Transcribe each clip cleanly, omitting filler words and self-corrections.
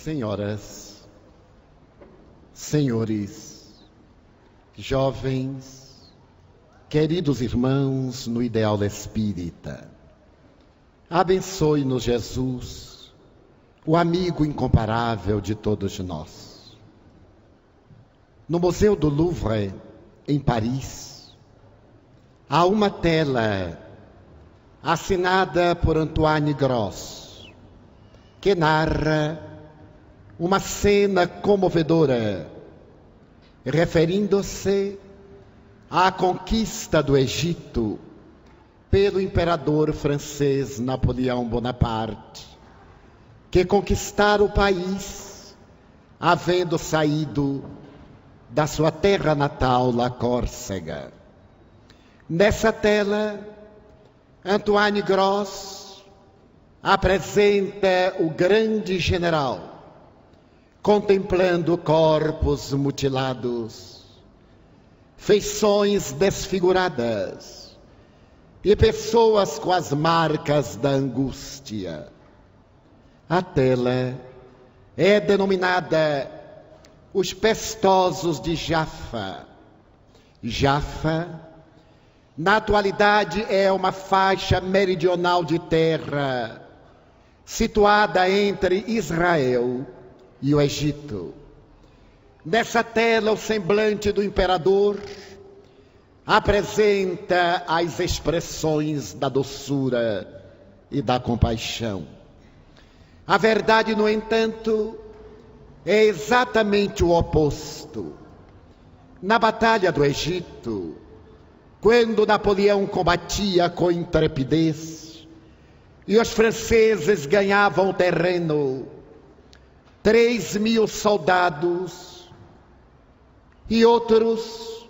Senhoras, senhores, jovens, queridos irmãos no ideal espírita, abençoe-nos Jesus, o amigo incomparável de todos nós. No Museu do Louvre, em Paris, há uma tela assinada por Antoine Gros, que narra uma cena comovedora, referindo-se à conquista do Egito pelo imperador francês Napoleão Bonaparte, que conquistara o país, havendo saído da sua terra natal, La Córcega. Nessa tela, Antoine Gros apresenta o grande general, contemplando corpos mutilados, feições desfiguradas e pessoas com as marcas da angústia. A tela é denominada Os Pestosos de Jaffa. Jaffa, na atualidade, é uma faixa meridional de terra situada entre Israel e o Egito. Nessa tela, o semblante do imperador apresenta as expressões da doçura e da compaixão. A verdade, no entanto, é exatamente o oposto. Na Batalha do Egito, quando Napoleão combatia com intrepidez e os franceses ganhavam terreno, 3.000 soldados e outros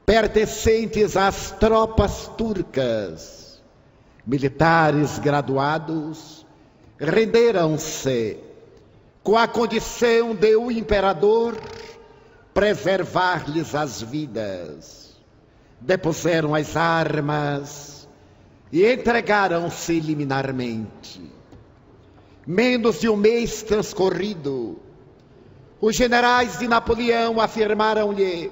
pertencentes às tropas turcas, militares graduados, renderam-se com a condição de o imperador preservar-lhes as vidas. Depuseram as armas e entregaram-se liminarmente. Menos de um mês transcorrido, os generais de Napoleão afirmaram-lhe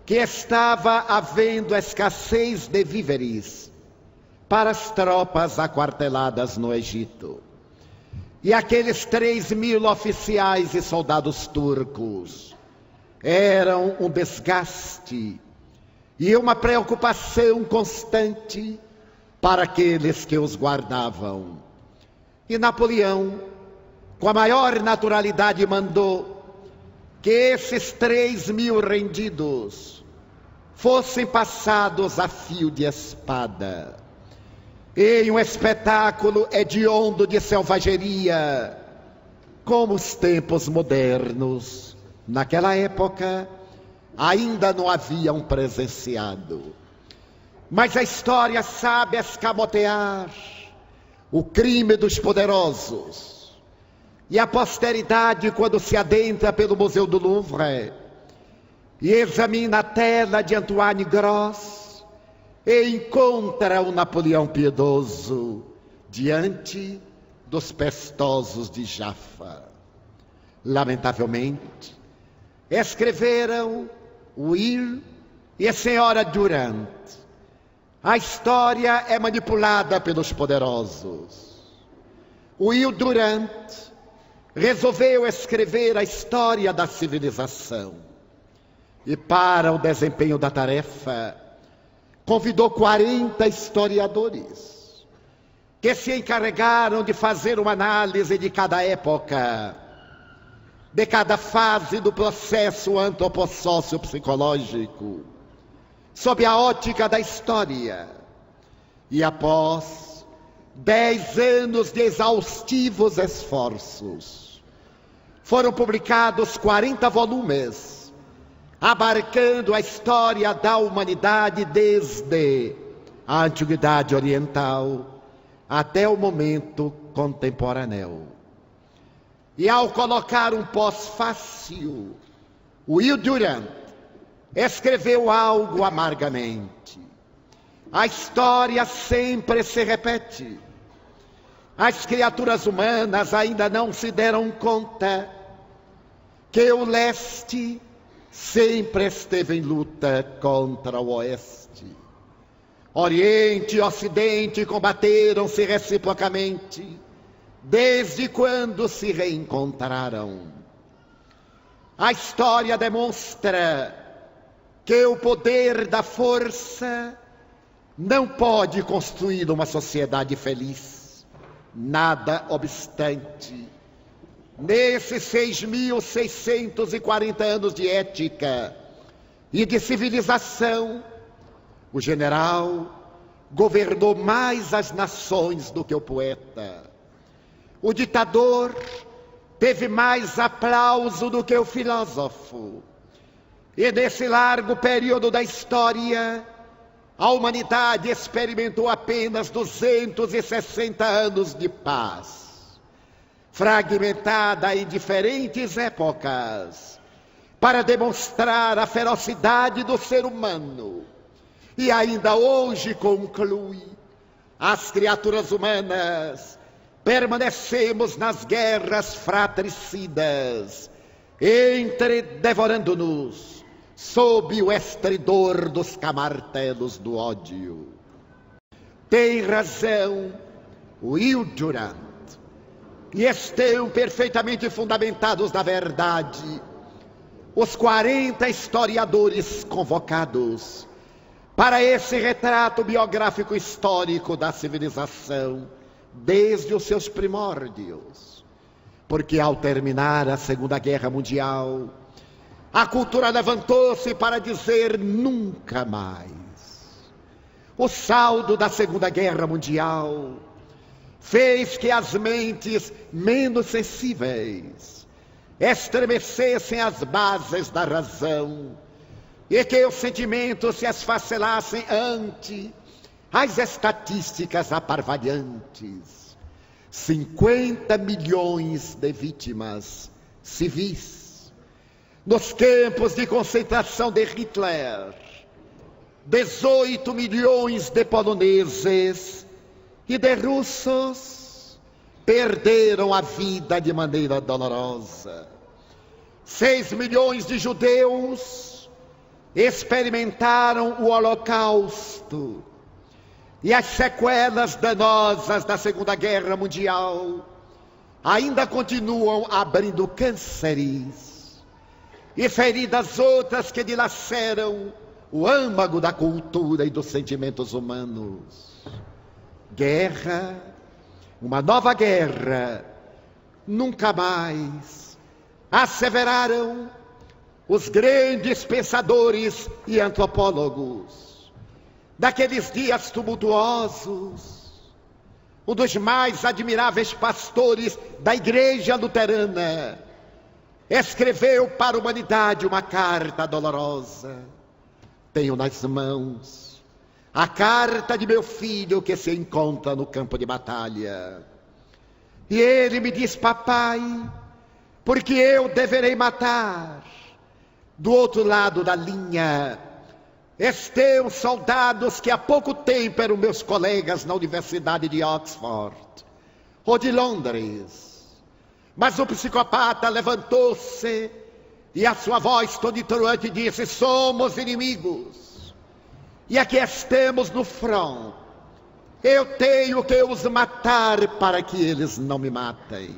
que estava havendo escassez de víveres para as tropas aquarteladas no Egito. E aqueles 3.000 oficiais e soldados turcos eram um desgaste e uma preocupação constante para aqueles que os guardavam. E Napoleão, com a maior naturalidade, mandou que esses 3.000 rendidos fossem passados a fio de espada, em um espetáculo hediondo de selvageria, como os tempos modernos, naquela época, ainda não haviam presenciado. Mas a história sabe escamotear o crime dos poderosos. E a posteridade, quando se adentra pelo Museu do Louvre e examina a tela de Antoine Gros, e encontra o Napoleão piedoso diante dos pestosos de Jaffa. Lamentavelmente, escreveram Will e a senhora Durand. A história é manipulada pelos poderosos. Will Durand resolveu escrever a história da civilização. E para o desempenho da tarefa, convidou 40 historiadores que se encarregaram de fazer uma análise de cada época, de cada fase do processo antropossócio-psicológico, sob a ótica da história. E após 10 anos de exaustivos esforços, foram publicados 40 volumes, abarcando a história da humanidade desde a Antiguidade Oriental até o momento contemporâneo. E ao colocar um pós-fácil, Will Durand escreveu algo amargamente. A história sempre se repete. as criaturas humanas ainda não se deram conta que o leste sempre esteve em luta contra o oeste. Oriente e Ocidente combateram-se reciprocamente, desde quando se reencontraram. A história demonstra que o poder da força não pode construir uma sociedade feliz. Nada obstante, nesses 6.640 anos de ética e de civilização, o general governou mais as nações do que o poeta. O ditador teve mais aplauso do que o filósofo. E nesse largo período da história, a humanidade experimentou apenas 260 anos de paz, fragmentada em diferentes épocas, para demonstrar a ferocidade do ser humano. E ainda hoje conclui: as criaturas humanas permanecemos nas guerras fratricidas, devorando-nos sob o estridor dos camartelos do ódio. Tem razão Will Durant, e estão perfeitamente fundamentados na verdade os 40 historiadores convocados para esse retrato biográfico histórico da civilização desde os seus primórdios. Porque ao terminar a Segunda Guerra Mundial, a cultura levantou-se para dizer nunca mais. O saldo da Segunda Guerra Mundial fez que as mentes menos sensíveis estremecessem as bases da razão e que os sentimentos se esfacelassem ante as estatísticas aparvalhantes. 50 milhões de vítimas civis nos campos de concentração de Hitler, 18 milhões de poloneses e de russos perderam a vida de maneira dolorosa. 6 milhões de judeus experimentaram o Holocausto. E as sequelas danosas da Segunda Guerra Mundial ainda continuam abrindo cânceres e feridas outras que dilaceram o âmago da cultura e dos sentimentos humanos. Guerra, uma nova guerra, nunca mais, asseveraram os grandes pensadores e antropólogos daqueles dias tumultuosos. Um dos mais admiráveis pastores da Igreja Luterana escreveu para a humanidade uma carta dolorosa. Tenho nas mãos a carta de meu filho que se encontra no campo de batalha. E ele me diz: papai, porque eu deverei matar? Do outro lado da linha estão soldados que há pouco tempo eram meus colegas na Universidade de Oxford ou de Londres. Mas o psicopata levantou-se e a sua voz tonitruante disse: somos inimigos e aqui estamos no front. Eu tenho que os matar para que eles não me matem.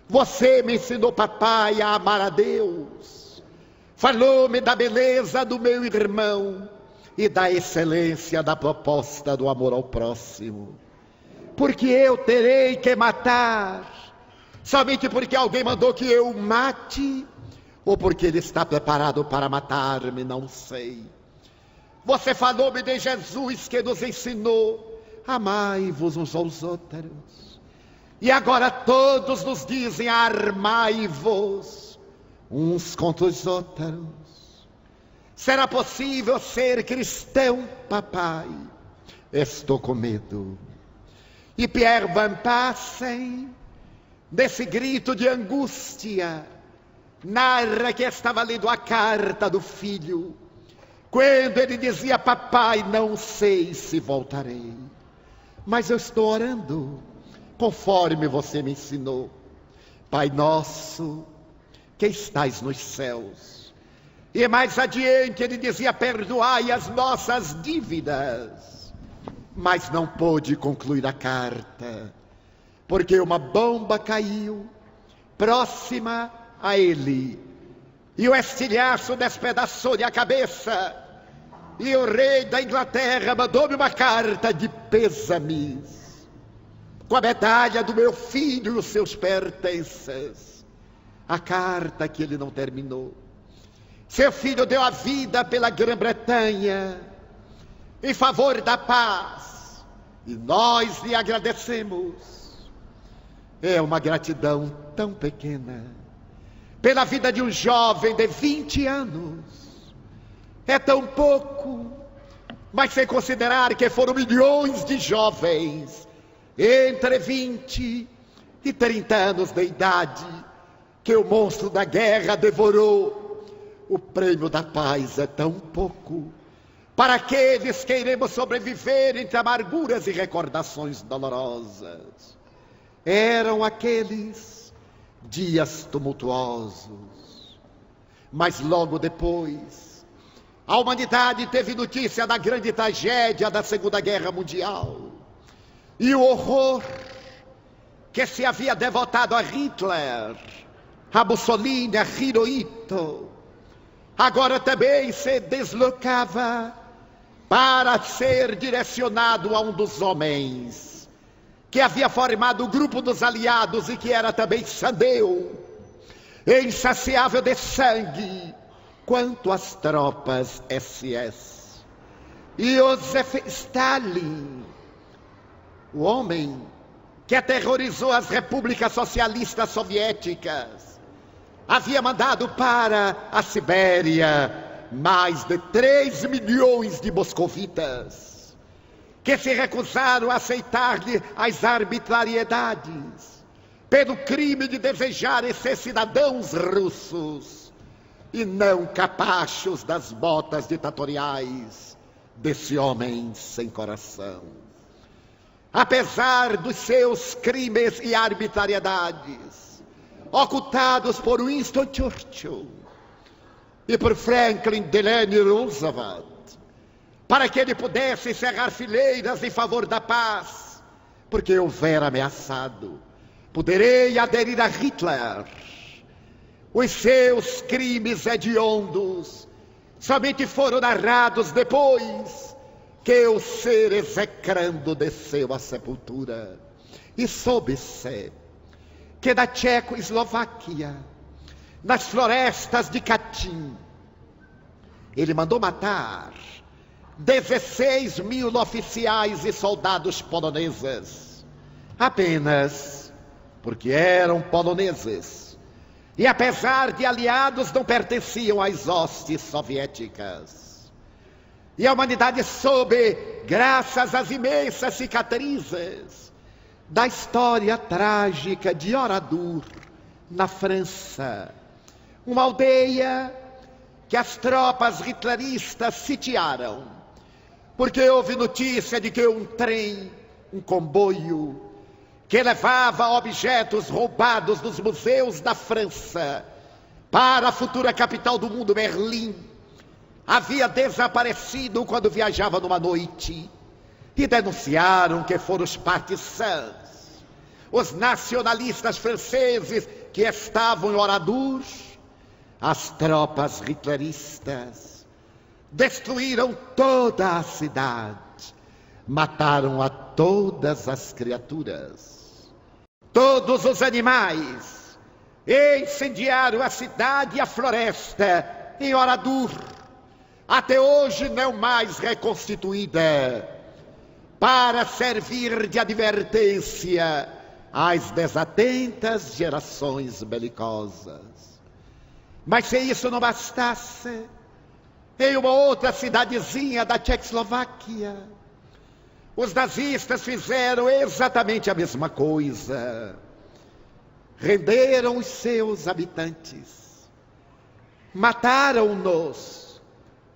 Você me ensinou, papai, a amar a Deus. Falou-me da beleza do meu irmão e da excelência da proposta do amor ao próximo. Porque eu terei que matar somente porque alguém mandou que eu mate, ou porque ele está preparado para matar-me, não sei. Você falou-me de Jesus que nos ensinou: amai-vos uns aos outros. E agora todos nos dizem: armai-vos uns contra os outros. Será possível ser cristão, papai? Estou com medo. E Pierre Van Passen, desse grito de angústia, narra que estava lendo a carta do filho, quando ele dizia: papai, não sei se voltarei, mas eu estou orando conforme você me ensinou. Pai nosso, que estais nos céus. E mais adiante ele dizia: perdoai as nossas dívidas. Mas não pôde concluir a carta, porque uma bomba caiu próxima a ele, e o estilhaço despedaçou-lhe a cabeça, e o rei da Inglaterra mandou-me uma carta de pêsames, com a medalha do meu filho e os seus pertences. A carta que ele não terminou. Seu filho deu a vida pela Grã-Bretanha, em favor da paz, e nós lhe agradecemos. É uma gratidão tão pequena pela vida de um jovem de 20 anos. É tão pouco, mas sem considerar que foram milhões de jovens entre 20 e 30 anos de idade que o monstro da guerra devorou. O prêmio da paz é tão pouco para aqueles que iremos sobreviver entre amarguras e recordações dolorosas. Eram aqueles dias tumultuosos. Mas logo depois, a humanidade teve notícia da grande tragédia da Segunda Guerra Mundial. E o horror que se havia devotado a Hitler, a Mussolini, a Hirohito, agora também se deslocava para ser direcionado a um dos homens que havia formado o grupo dos aliados e que era também sandeu, insaciável de sangue, quanto as tropas SS. Joseph Stalin, o homem que aterrorizou as repúblicas socialistas soviéticas, havia mandado para a Sibéria mais de 3 milhões de moscovitas, que se recusaram a aceitar-lhe as arbitrariedades, pelo crime de desejarem ser cidadãos russos, e não capachos das botas ditatoriais desse homem sem coração. Apesar dos seus crimes e arbitrariedades, ocultados por Winston Churchill e por Franklin Delano Roosevelt, para que ele pudesse encerrar fileiras em favor da paz, porque houver ameaçado, poderei aderir a Hitler. Os seus crimes hediondos somente foram narrados depois que o ser execrando desceu à sepultura. E soube-se que da Tchecoslováquia, nas florestas de Katyn, ele mandou matar 16 mil oficiais e soldados poloneses, apenas porque eram poloneses, e apesar de aliados não pertenciam às hostes soviéticas. E a humanidade soube, graças às imensas cicatrizes da história trágica de Oradour, na França, uma aldeia que as tropas hitleristas sitiaram, porque houve notícia de que um trem, um comboio, que levava objetos roubados dos museus da França para a futura capital do mundo, Berlim, havia desaparecido quando viajava numa noite, e denunciaram que foram os partisans, os nacionalistas franceses que estavam em Oradour. As tropas hitleristas destruíram toda a cidade, mataram a todas as criaturas, todos os animais, incendiaram a cidade e a floresta em Oradour, até hoje não mais reconstituída, para servir de advertência às desatentas gerações belicosas. Mas se isso não bastasse, em uma outra cidadezinha da Tchecoslováquia, os nazistas fizeram exatamente a mesma coisa. Renderam os seus habitantes, mataram-nos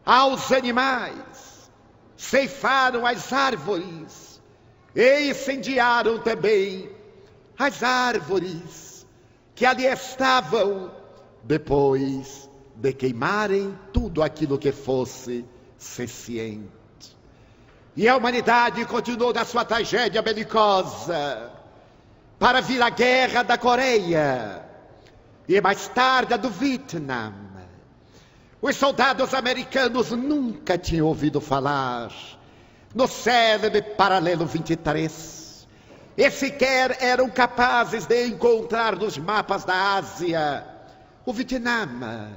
aos animais, ceifaram as árvores e incendiaram também as árvores que ali estavam, depois de queimarem tudo aquilo que fosse senciente. E a humanidade continuou na sua tragédia belicosa para vir a guerra da Coreia e mais tarde a do Vietnã. Os soldados americanos nunca tinham ouvido falar no célebre Paralelo 23 e sequer eram capazes de encontrar nos mapas da Ásia o Vietnã.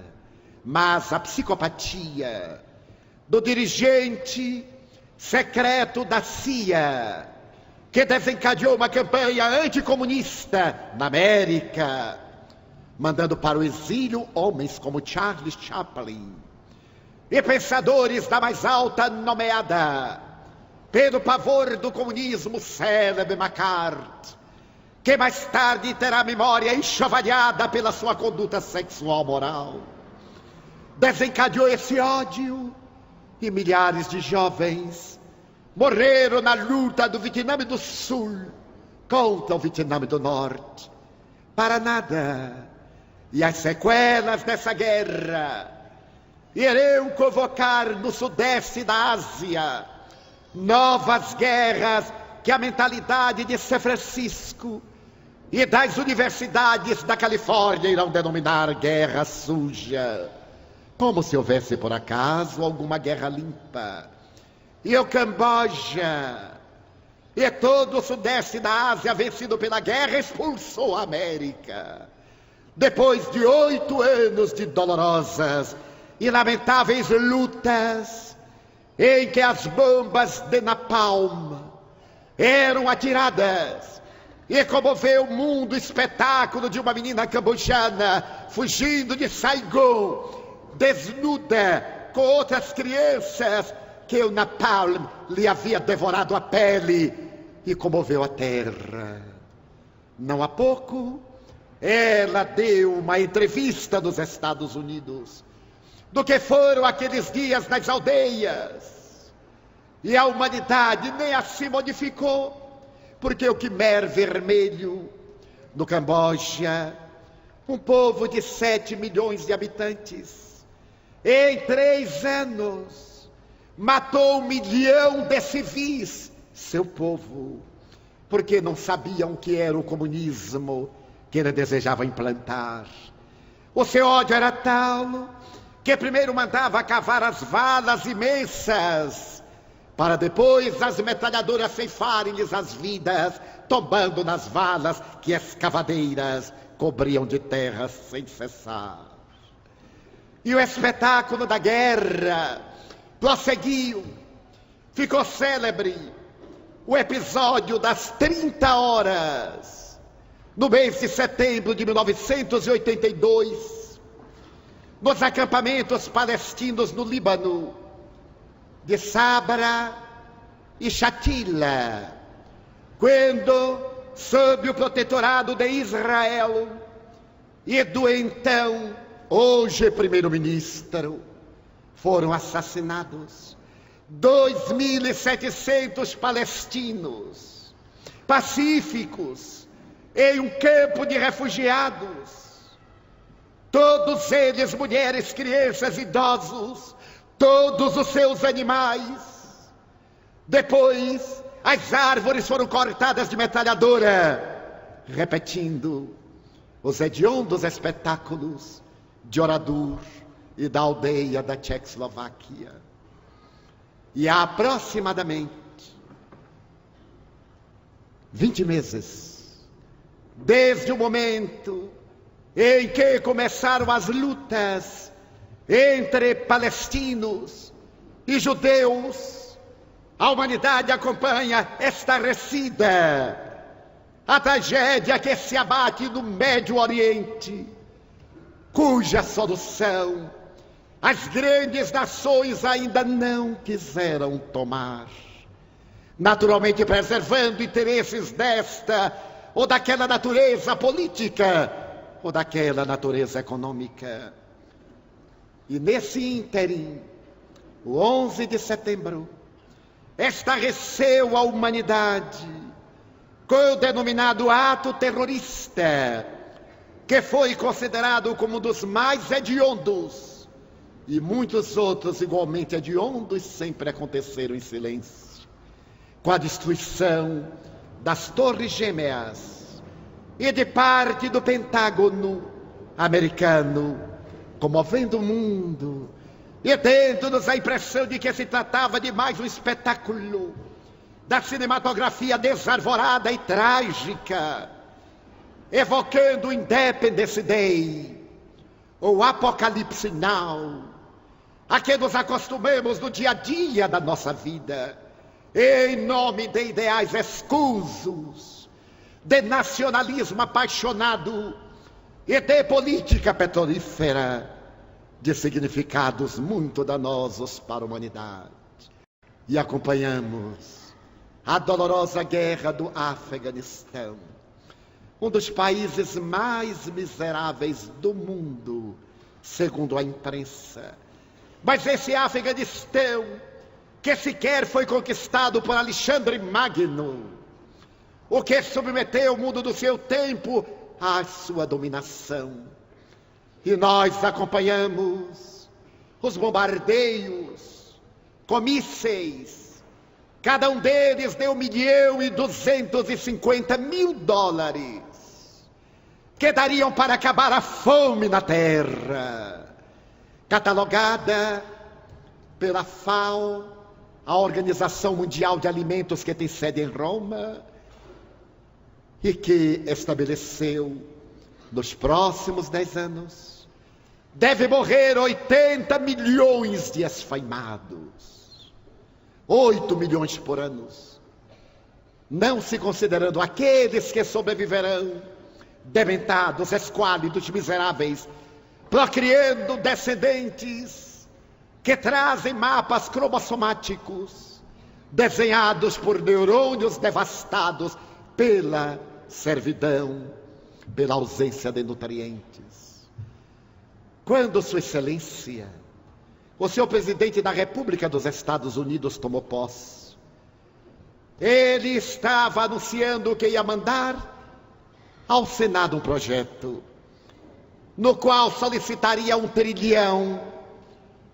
Mas a psicopatia do dirigente secreto da CIA, que desencadeou uma campanha anticomunista na América, mandando para o exílio homens como Charles Chaplin e pensadores da mais alta nomeada pelo pavor do comunismo, célebre McCarthy, que mais tarde terá a memória enxovalhada pela sua conduta sexual moral. Desencadeou esse ódio e milhares de jovens morreram na luta do Vietnã do Sul contra o Vietnã do Norte. Para nada. E as sequelas dessa guerra irão convocar no sudeste da Ásia novas guerras que a mentalidade de São Francisco e das universidades da Califórnia irão denominar guerra suja. Como se houvesse, por acaso, alguma guerra limpa. E o Camboja e todo o sudeste da Ásia, vencido pela guerra, expulsou a América. Depois de 8 anos de dolorosas e lamentáveis lutas, em que as bombas de napalm eram atiradas e comoveu o mundo o espetáculo de uma menina cambojana fugindo de Saigon, desnuda com outras crianças, que o napalm lhe havia devorado a pele e comoveu a terra. Não há pouco, ela deu uma entrevista nos Estados Unidos do que foram aqueles dias nas aldeias. E a humanidade nem assim modificou, porque o Khmer Vermelho, no Camboja, um povo de 7 milhões de habitantes, em 3 anos, matou 1 milhão de civis, seu povo, porque não sabiam o que era o comunismo que ele desejava implantar. O seu ódio era tal que primeiro mandava cavar as valas imensas, para depois as metralhadoras ceifarem-lhes as vidas, tombando nas valas que escavadeiras cobriam de terra sem cessar. E o espetáculo da guerra prosseguiu. Ficou célebre o episódio das 30 horas, no mês de setembro de 1982, nos acampamentos palestinos no Líbano, de Sabra e Shatila, quando, sob o protetorado de Israel e do então hoje primeiro-ministro, foram assassinados 2.700 palestinos pacíficos em um campo de refugiados, todos eles mulheres, crianças, idosos, todos os seus animais. Depois, as árvores foram cortadas de metralhadora, repetindo os hediondos espetáculos de Oradour e da aldeia da Tchecoslováquia. E há aproximadamente 20 meses, desde o momento em que começaram as lutas entre palestinos e judeus, a humanidade acompanha estarrecida a tragédia que se abate no Médio Oriente, cuja solução as grandes nações ainda não quiseram tomar, naturalmente preservando interesses desta ou daquela natureza política ou daquela natureza econômica. E nesse ínterim, o 11 de setembro, estarreceu a humanidade com o denominado ato terrorista, que foi considerado como um dos mais hediondos, e muitos outros igualmente hediondos sempre aconteceram em silêncio, com a destruição das Torres Gêmeas e de parte do Pentágono americano, comovendo o mundo e dando-nos a impressão de que se tratava de mais um espetáculo da cinematografia desarvorada e trágica, evocando o Independence Day, ou Apocalipse Now, a que nos acostumamos no dia a dia da nossa vida, em nome de ideais escusos, de nacionalismo apaixonado e de política petrolífera, de significados muito danosos para a humanidade. E acompanhamos a dolorosa guerra do Afeganistão, um dos países mais miseráveis do mundo, segundo a imprensa. Mas esse Afeganistão, que sequer foi conquistado por Alexandre Magno, o que submeteu o mundo do seu tempo à sua dominação. E nós acompanhamos os bombardeios com mísseis. Cada um deles deu $1.250.000, que dariam para acabar a fome na terra, catalogada pela FAO, a Organização Mundial de Alimentos, que tem sede em Roma, e que estabeleceu, nos próximos 10 anos, deve morrer 80 milhões de esfaimados. 8 milhões por ano, não se considerando aqueles que sobreviverão, dementados, esquálidos, miseráveis, procriando descendentes que trazem mapas cromossomáticos, desenhados por neurônios devastados pela servidão, pela ausência de nutrientes. Quando Sua Excelência, o senhor presidente da República dos Estados Unidos, tomou posse, ele estava anunciando que ia mandar ao Senado um projeto no qual solicitaria $1 trilhão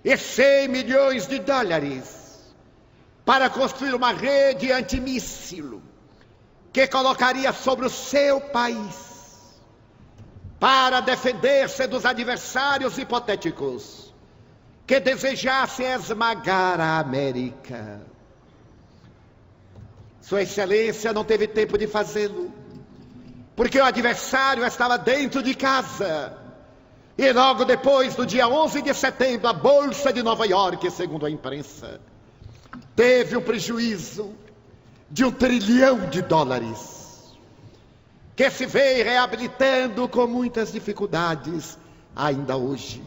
e 100 milhões de dólares para construir uma rede antimíssil que colocaria sobre o seu país para defender-se dos adversários hipotéticos que desejassem esmagar a América. Sua Excelência não teve tempo de fazê-lo, porque o adversário estava dentro de casa. E logo depois, do dia 11 de setembro, a Bolsa de Nova York, segundo a imprensa, teve um prejuízo de $1 trilhão, que se vem reabilitando com muitas dificuldades ainda hoje.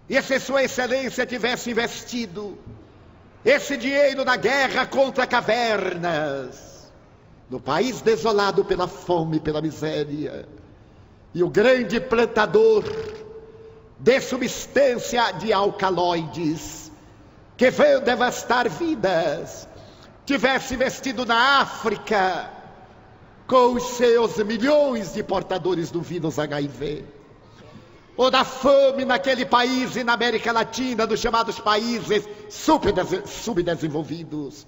E se Sua Excelência tivesse investido esse dinheiro na guerra contra cavernas, no país desolado pela fome e pela miséria, e o grande plantador de substância de alcaloides que veio devastar vidas, tivesse investido na África com os seus milhões de portadores do vírus HIV, ou da fome naquele país e na América Latina, dos chamados países subdesenvolvidos,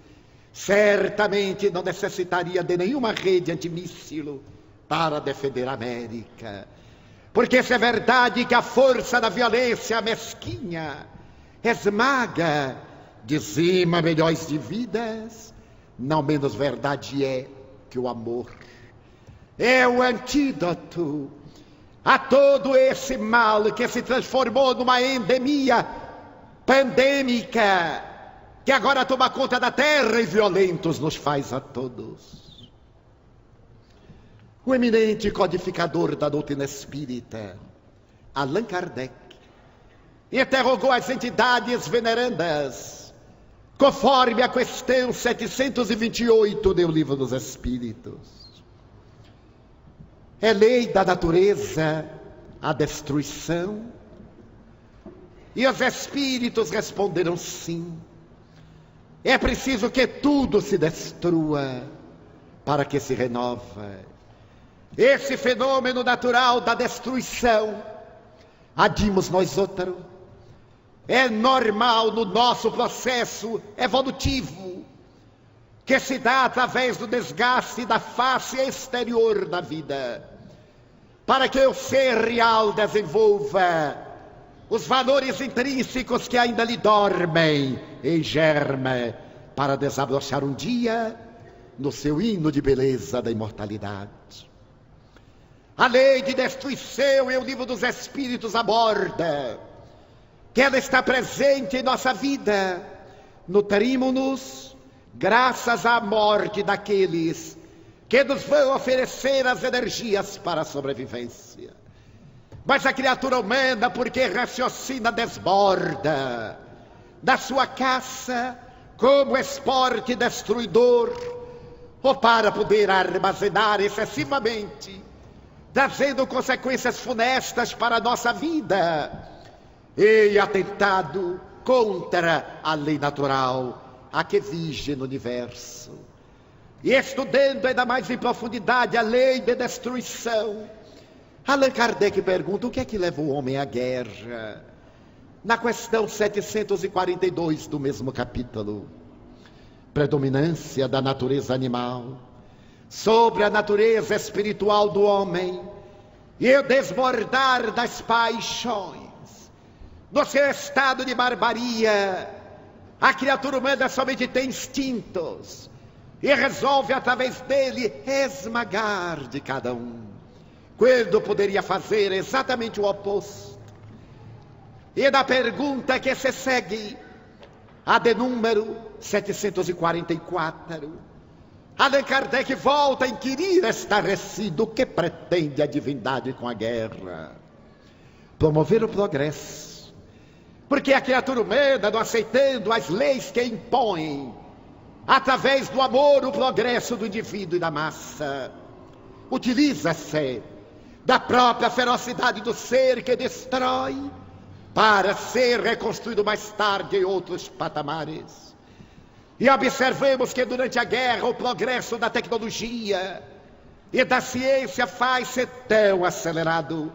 certamente não necessitaria de nenhuma rede antimíssil para defender a América. Porque se é verdade que a força da violência mesquinha esmaga, dizima milhões de vidas, não menos verdade é que o amor é o antídoto a todo esse mal que se transformou numa endemia pandêmica, que agora toma conta da terra e violentos nos faz a todos. O eminente codificador da doutrina espírita, Allan Kardec, interrogou as entidades venerandas, conforme a questão 728 do Livro dos Espíritos. É lei da natureza a destruição? E os espíritos responderam sim. É preciso que tudo se destrua para que se renova. Esse fenômeno natural da destruição, adimos nós outros, é normal no nosso processo evolutivo, que se dá através do desgaste da face exterior da vida, para que o ser real desenvolva os valores intrínsecos que ainda lhe dormem em germe, para desabrochar um dia no seu hino de beleza da imortalidade. A lei de destruição em o livro dos Espíritos aborda que ela está presente em nossa vida. Nutrimos-nos graças à morte daqueles que nos vão oferecer as energias para a sobrevivência. Mas a criatura humana, porque raciocina, desborda da sua caça como esporte destruidor, ou para poder armazenar excessivamente, trazendo consequências funestas para a nossa vida, e atentado contra a lei natural, a que vige no universo. E estudando ainda mais em profundidade a lei de destruição, Allan Kardec pergunta: o que é que leva o homem à guerra? Na questão 742 do mesmo capítulo, predominância da natureza animal sobre a natureza espiritual do homem e o desbordar das paixões. No seu estado de barbaria, a criatura humana somente tem instintos e resolve através dele esmagar de cada um, quando poderia fazer exatamente o oposto. E da pergunta que se segue, a de número 744, Allan Kardec volta a inquirir estarrecido: o que pretende a divindade com a guerra? Promover o progresso, porque a criatura humana, não aceitando as leis que impõem, através do amor, o progresso do indivíduo e da massa, utiliza-se da própria ferocidade do ser que destrói, para ser reconstruído mais tarde em outros patamares. E observemos que durante a guerra o progresso da tecnologia e da ciência faz-se tão acelerado,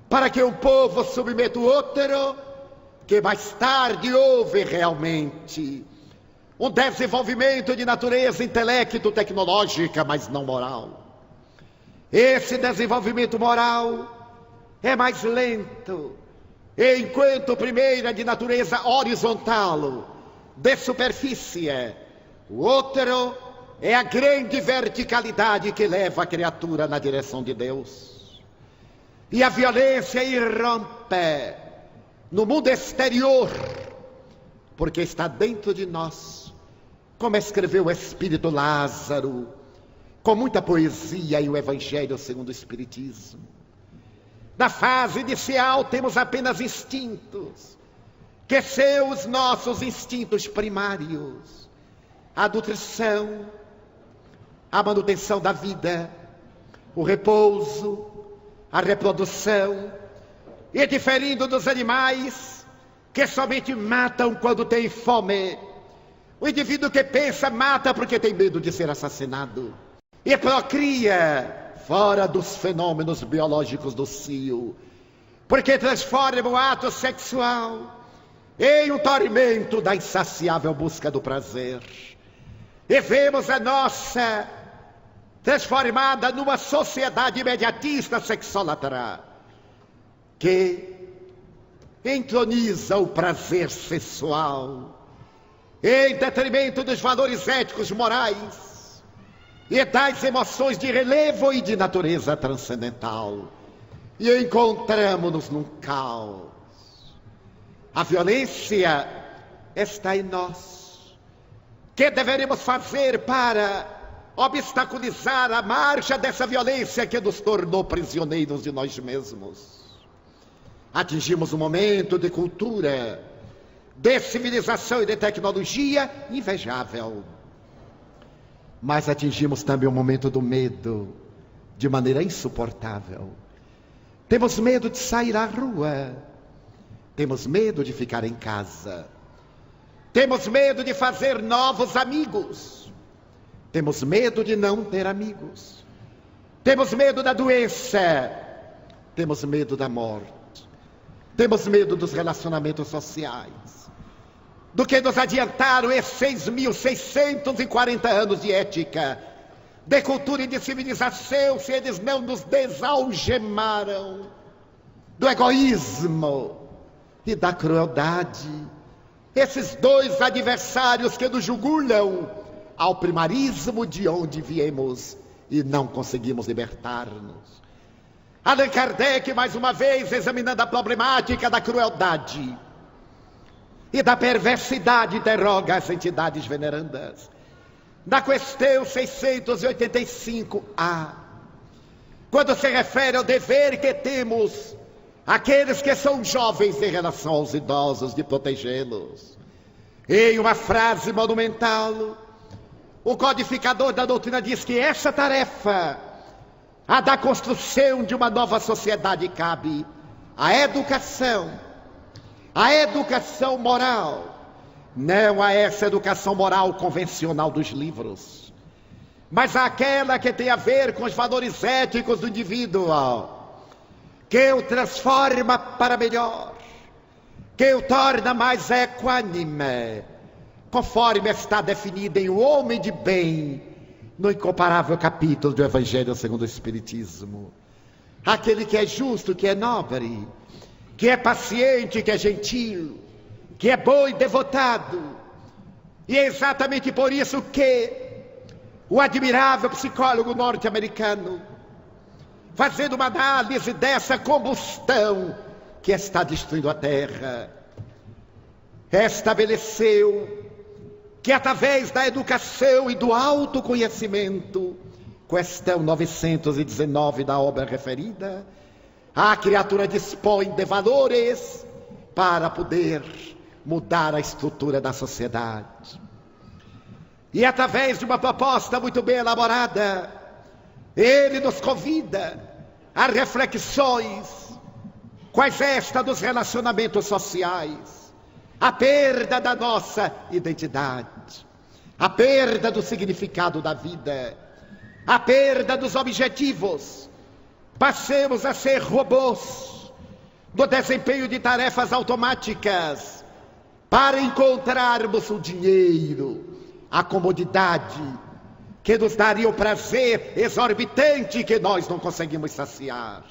para que um povo submeta o outro, que mais tarde houve realmente um desenvolvimento de natureza intelecto-tecnológica, mas não moral. Esse desenvolvimento moral é mais lento, enquanto o primeiro é de natureza horizontal, de superfície, o outro é a grande verticalidade que leva a criatura na direção de Deus. E a violência irrompe no mundo exterior, porque está dentro de nós, como escreveu o Espírito Lázaro, com muita poesia, em o Evangelho segundo o Espiritismo. Na fase inicial temos apenas instintos, que são os nossos instintos primários: a nutrição, a manutenção da vida, o repouso, a reprodução, e diferindo dos animais, que somente matam quando tem fome, o indivíduo que pensa mata porque tem medo de ser assassinado, e procria fora dos fenômenos biológicos do cio, porque transforma o ato sexual em um tormento da insaciável busca do prazer. E vemos a nossa transformada numa sociedade imediatista sexólatra, que entroniza o prazer sexual em detrimento dos valores éticos morais e das emoções de relevo e de natureza transcendental. E encontramos-nos num caos. A violência está em nós. O que deveremos fazer para obstaculizar a marcha dessa violência que nos tornou prisioneiros de nós mesmos? Atingimos um momento de cultura, de civilização e de tecnologia invejável. Mas atingimos também o momento do medo, de maneira insuportável. Temos medo de sair à rua. Temos medo de ficar em casa. Temos medo de fazer novos amigos. Temos medo de não ter amigos. Temos medo da doença. Temos medo da morte. Temos medo dos relacionamentos sociais. Do que nos adiantaram esses 6.640 anos de ética, de cultura e de civilização, se eles não nos desalgemaram do egoísmo e da crueldade. Esses dois adversários que nos jugulam ao primarismo de onde viemos e não conseguimos libertar-nos. Allan Kardec, mais uma vez, examinando a problemática da crueldade e da perversidade, interroga as entidades venerandas. Na questão 685A, quando se refere ao dever que temos aqueles que são jovens em relação aos idosos, de protegê-los, em uma frase monumental, o codificador da doutrina diz que essa tarefa, a da construção de uma nova sociedade, cabe à educação moral, não a essa educação moral convencional dos livros, mas àquela que tem a ver com os valores éticos do indivíduo, que o transforma para melhor, que o torna mais equânime, conforme está definido em O Homem de Bem, no incomparável capítulo do Evangelho segundo o Espiritismo. Aquele que é justo, que é nobre, que é paciente, que é gentil, que é bom e devotado. E é exatamente por isso que o admirável psicólogo norte-americano, fazendo uma análise dessa combustão que está destruindo a Terra, estabeleceu que através da educação e do autoconhecimento, questão 919 da obra referida, a criatura dispõe de valores para poder mudar a estrutura da sociedade. E através de uma proposta muito bem elaborada, ele nos convida a reflexões, quais esta dos relacionamentos sociais, a perda da nossa identidade, a perda do significado da vida, a perda dos objetivos. Passemos a ser robôs do desempenho de tarefas automáticas para encontrarmos o dinheiro, a comodidade que nos daria o prazer exorbitante que nós não conseguimos saciar.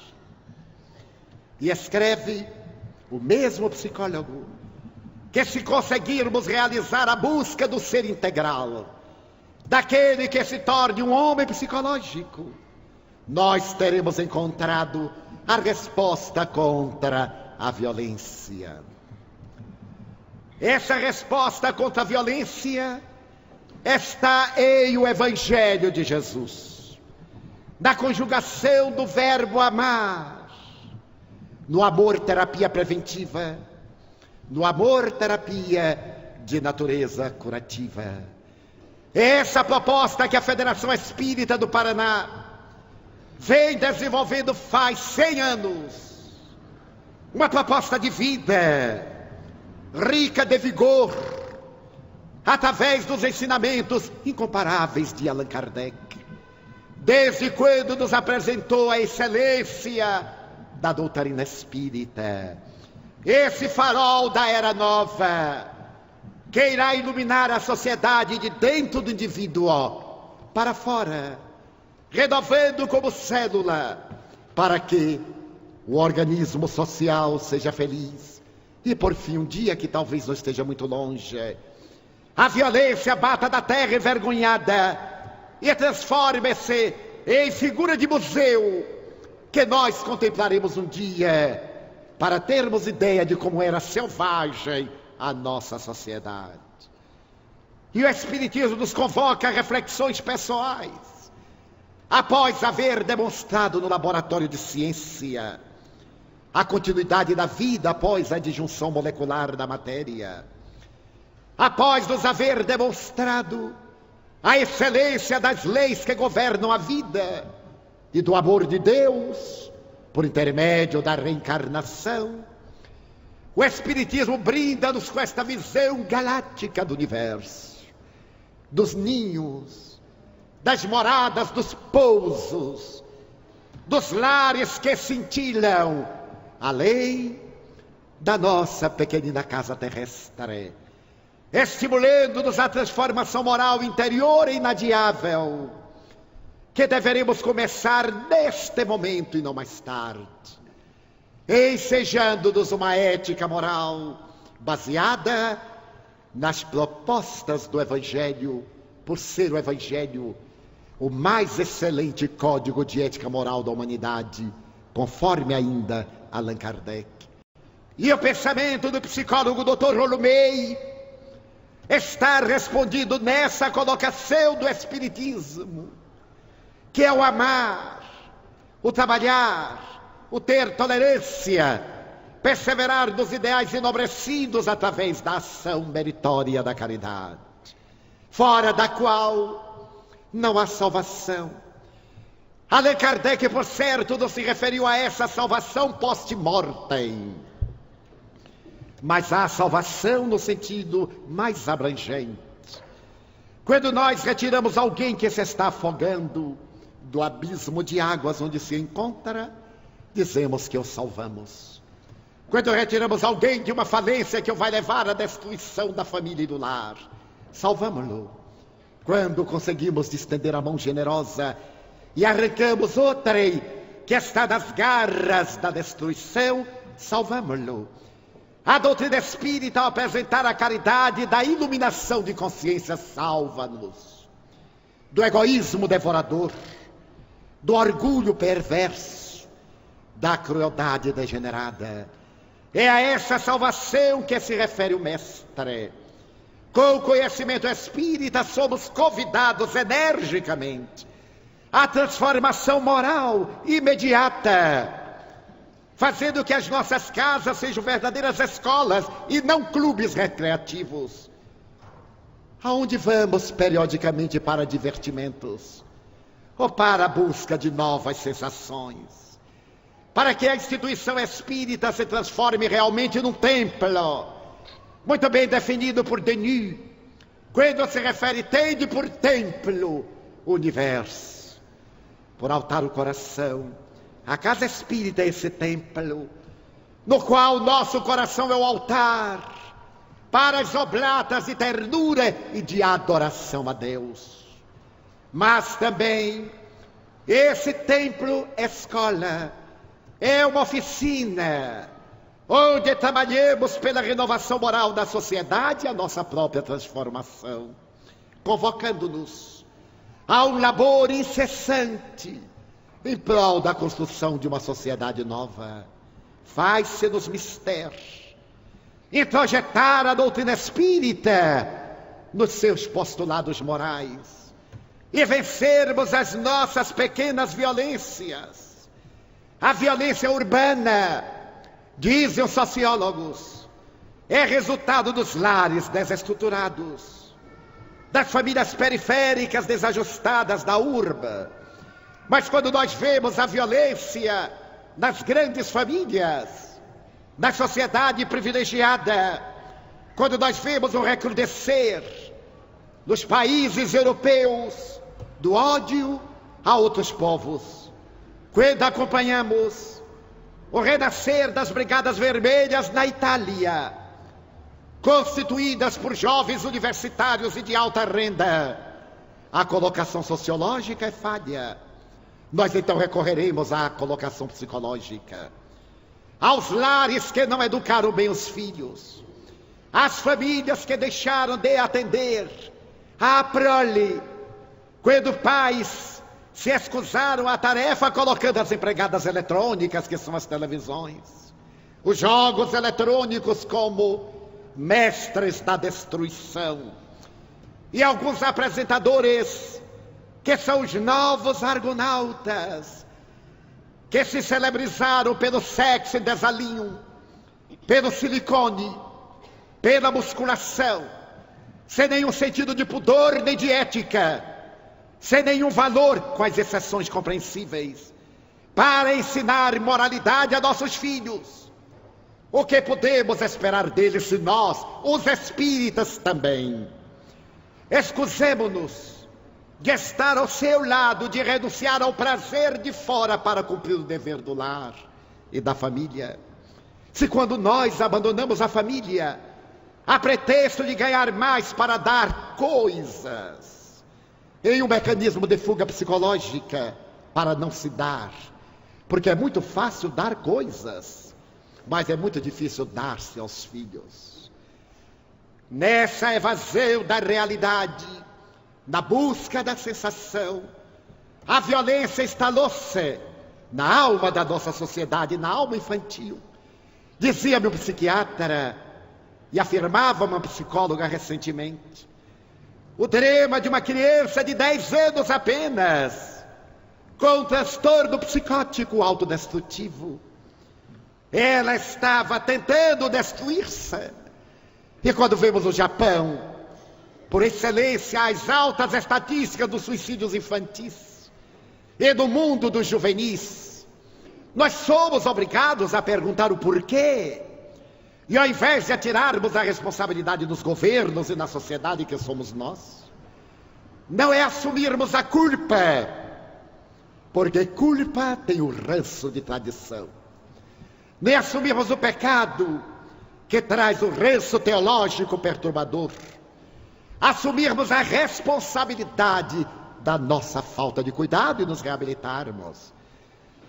E escreve o mesmo psicólogo que se conseguirmos realizar a busca do ser integral, daquele que se torne um homem psicológico, nós teremos encontrado a resposta contra a violência. Essa resposta contra a violência está em o Evangelho de Jesus, na conjugação do verbo amar, no amor-terapia preventiva, no amor-terapia de natureza curativa. Essa proposta que a Federação Espírita do Paraná vem desenvolvendo faz 100 anos, uma proposta de vida rica de vigor, através dos ensinamentos incomparáveis de Allan Kardec, desde quando nos apresentou a excelência da doutrina espírita, esse farol da era nova, que irá iluminar a sociedade de dentro do indivíduo para fora, renovando como célula, para que o organismo social seja feliz. E por fim, um dia que talvez não esteja muito longe, a violência bata da terra envergonhada e transforme-se em figura de museu, que nós contemplaremos um dia, para termos ideia de como era selvagem a nossa sociedade. E o Espiritismo nos convoca a reflexões pessoais, após haver demonstrado no laboratório de ciência a continuidade da vida após a disjunção molecular da matéria, após nos haver demonstrado a excelência das leis que governam a vida e do amor de Deus, por intermédio da reencarnação, o Espiritismo brinda-nos com esta visão galáctica do universo, dos ninhos, das moradas, dos pousos, dos lares que cintilam, além da nossa pequenina casa terrestre, estimulando-nos a transformação moral interior inadiável, que deveremos começar neste momento e não mais tarde, ensejando-nos uma ética moral baseada nas propostas do Evangelho, por ser o Evangelho o mais excelente código de ética moral da humanidade, conforme ainda Allan Kardec. E o pensamento do psicólogo Dr. Rollo May está respondido nessa colocação do Espiritismo, que é o amar, o trabalhar, o ter tolerância, perseverar nos ideais enobrecidos através da ação meritória da caridade, fora da qual não há salvação. Allan Kardec, por certo, não se referiu a essa salvação post-mortem, mas há salvação no sentido mais abrangente. Quando nós retiramos alguém que se está afogando do abismo de águas onde se encontra, dizemos que o salvamos. Quando retiramos alguém de uma falência que o vai levar à destruição da família e do lar, salvamos-lo. Quando conseguimos estender a mão generosa e arrancamos outrem que está nas garras da destruição, salvamos-lo. A doutrina espírita, ao apresentar a caridade da iluminação de consciência, salva-nos do egoísmo devorador, do orgulho perverso, da crueldade degenerada. É a essa salvação que se refere o Mestre. Com o conhecimento espírita, somos convidados energicamente à transformação moral imediata, fazendo que as nossas casas sejam verdadeiras escolas e não clubes recreativos, aonde vamos periodicamente para divertimentos ou para a busca de novas sensações, para que a instituição espírita se transforme realmente num templo, muito bem definido por Denis, quando se refere, tende por templo o universo, por altar o coração. A casa espírita é esse templo, no qual nosso coração é o altar, para as oblatas de ternura e de adoração a Deus. Mas também, esse templo escola é uma oficina, onde trabalhemos pela renovação moral da sociedade e a nossa própria transformação, convocando-nos a um labor incessante em prol da construção de uma sociedade nova. Faz-se-nos mister introjetar a doutrina espírita nos seus postulados morais e vencermos as nossas pequenas violências. A violência urbana, dizem os sociólogos, é resultado dos lares desestruturados, das famílias periféricas desajustadas da urba. Mas quando nós vemos a violência nas grandes famílias, na sociedade privilegiada, quando nós vemos o recrudescer nos países europeus do ódio a outros povos, quando acompanhamos o renascer das Brigadas Vermelhas na Itália, constituídas por jovens universitários e de alta renda, a colocação sociológica é falha. Nós então recorreremos à colocação psicológica, aos lares que não educaram bem os filhos, às famílias que deixaram de atender à prole, quando pais se escusaram à tarefa colocando as empregadas eletrônicas, que são as televisões, os jogos eletrônicos como mestres da destruição, e alguns apresentadores que são os novos argonautas, que se celebrizaram pelo sexo em desalinho, pelo silicone, pela musculação, sem nenhum sentido de pudor nem de ética, sem nenhum valor, com as exceções compreensíveis, para ensinar moralidade a nossos filhos. O que podemos esperar deles se nós, os espíritas também, excusemo-nos de estar ao seu lado, de renunciar ao prazer de fora para cumprir o dever do lar e da família. Se quando nós abandonamos a família, a pretexto de ganhar mais para dar coisas, em um mecanismo de fuga psicológica para não se dar, porque é muito fácil dar coisas, mas é muito difícil dar-se aos filhos. Nessa evasão da realidade, na busca da sensação, a violência instalou-se na alma da nossa sociedade, na alma infantil. Dizia-me um psiquiatra e afirmava uma psicóloga recentemente: o drama de uma criança de 10 anos apenas, com um transtorno psicótico autodestrutivo. Ela estava tentando destruir-se. E quando vemos o Japão, por excelência, as altas estatísticas dos suicídios infantis e do mundo dos juvenis, nós somos obrigados a perguntar o porquê. E ao invés de atirarmos a responsabilidade dos governos e na sociedade que somos nós, não é assumirmos a culpa, porque culpa tem o ranço de tradição. Nem assumirmos o pecado, que traz o ranço teológico perturbador. Assumirmos a responsabilidade da nossa falta de cuidado e nos reabilitarmos.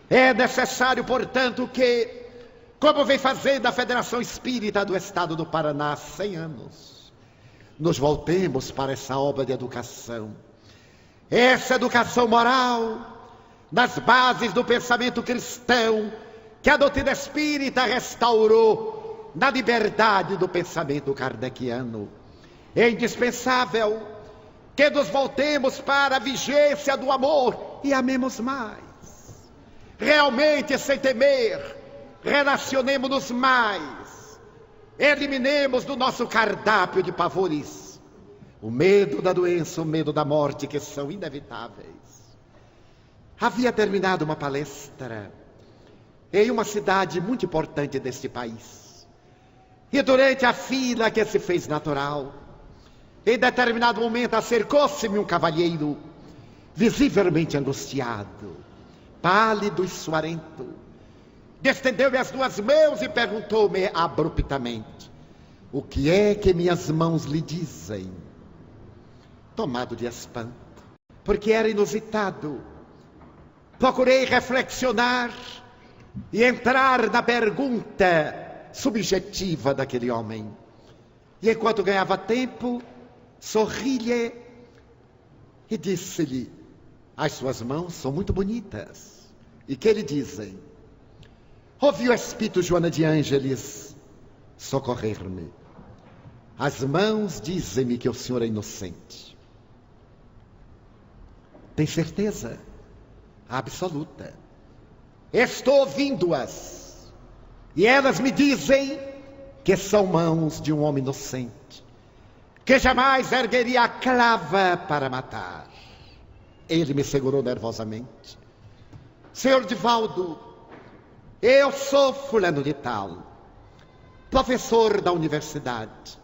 É necessário, portanto, que, como vem fazendo a Federação Espírita do Estado do Paraná há 100 anos, nos voltemos para essa obra de educação. Essa educação moral, nas bases do pensamento cristão, que a doutrina espírita restaurou na liberdade do pensamento kardeciano. É indispensável que nos voltemos para a vigência do amor e amemos mais. Realmente, sem temer, relacionemos-nos mais. Eliminemos do nosso cardápio de pavores o medo da doença, o medo da morte, que são inevitáveis. Havia terminado uma palestra em uma cidade muito importante deste país. E durante a fila que se fez natural, em determinado momento acercou-se-me um cavalheiro, visivelmente angustiado, pálido e suarento. Estendeu-me as 2 mãos e perguntou-me abruptamente: o que é que minhas mãos lhe dizem? Tomado de espanto, porque era inusitado, procurei reflexionar e entrar na pergunta subjetiva daquele homem. E enquanto ganhava tempo, sorri-lhe e disse-lhe: as suas mãos são muito bonitas. E que lhe dizem? Ouvi o Espírito Joana de Ângeles socorrer-me. As mãos dizem-me que o senhor é inocente. Tem certeza? Absoluta. Estou ouvindo-as. E elas me dizem que são mãos de um homem inocente, que jamais ergueria a clava para matar. Ele me segurou nervosamente. Senhor Divaldo, eu sou fulano de tal, professor da universidade.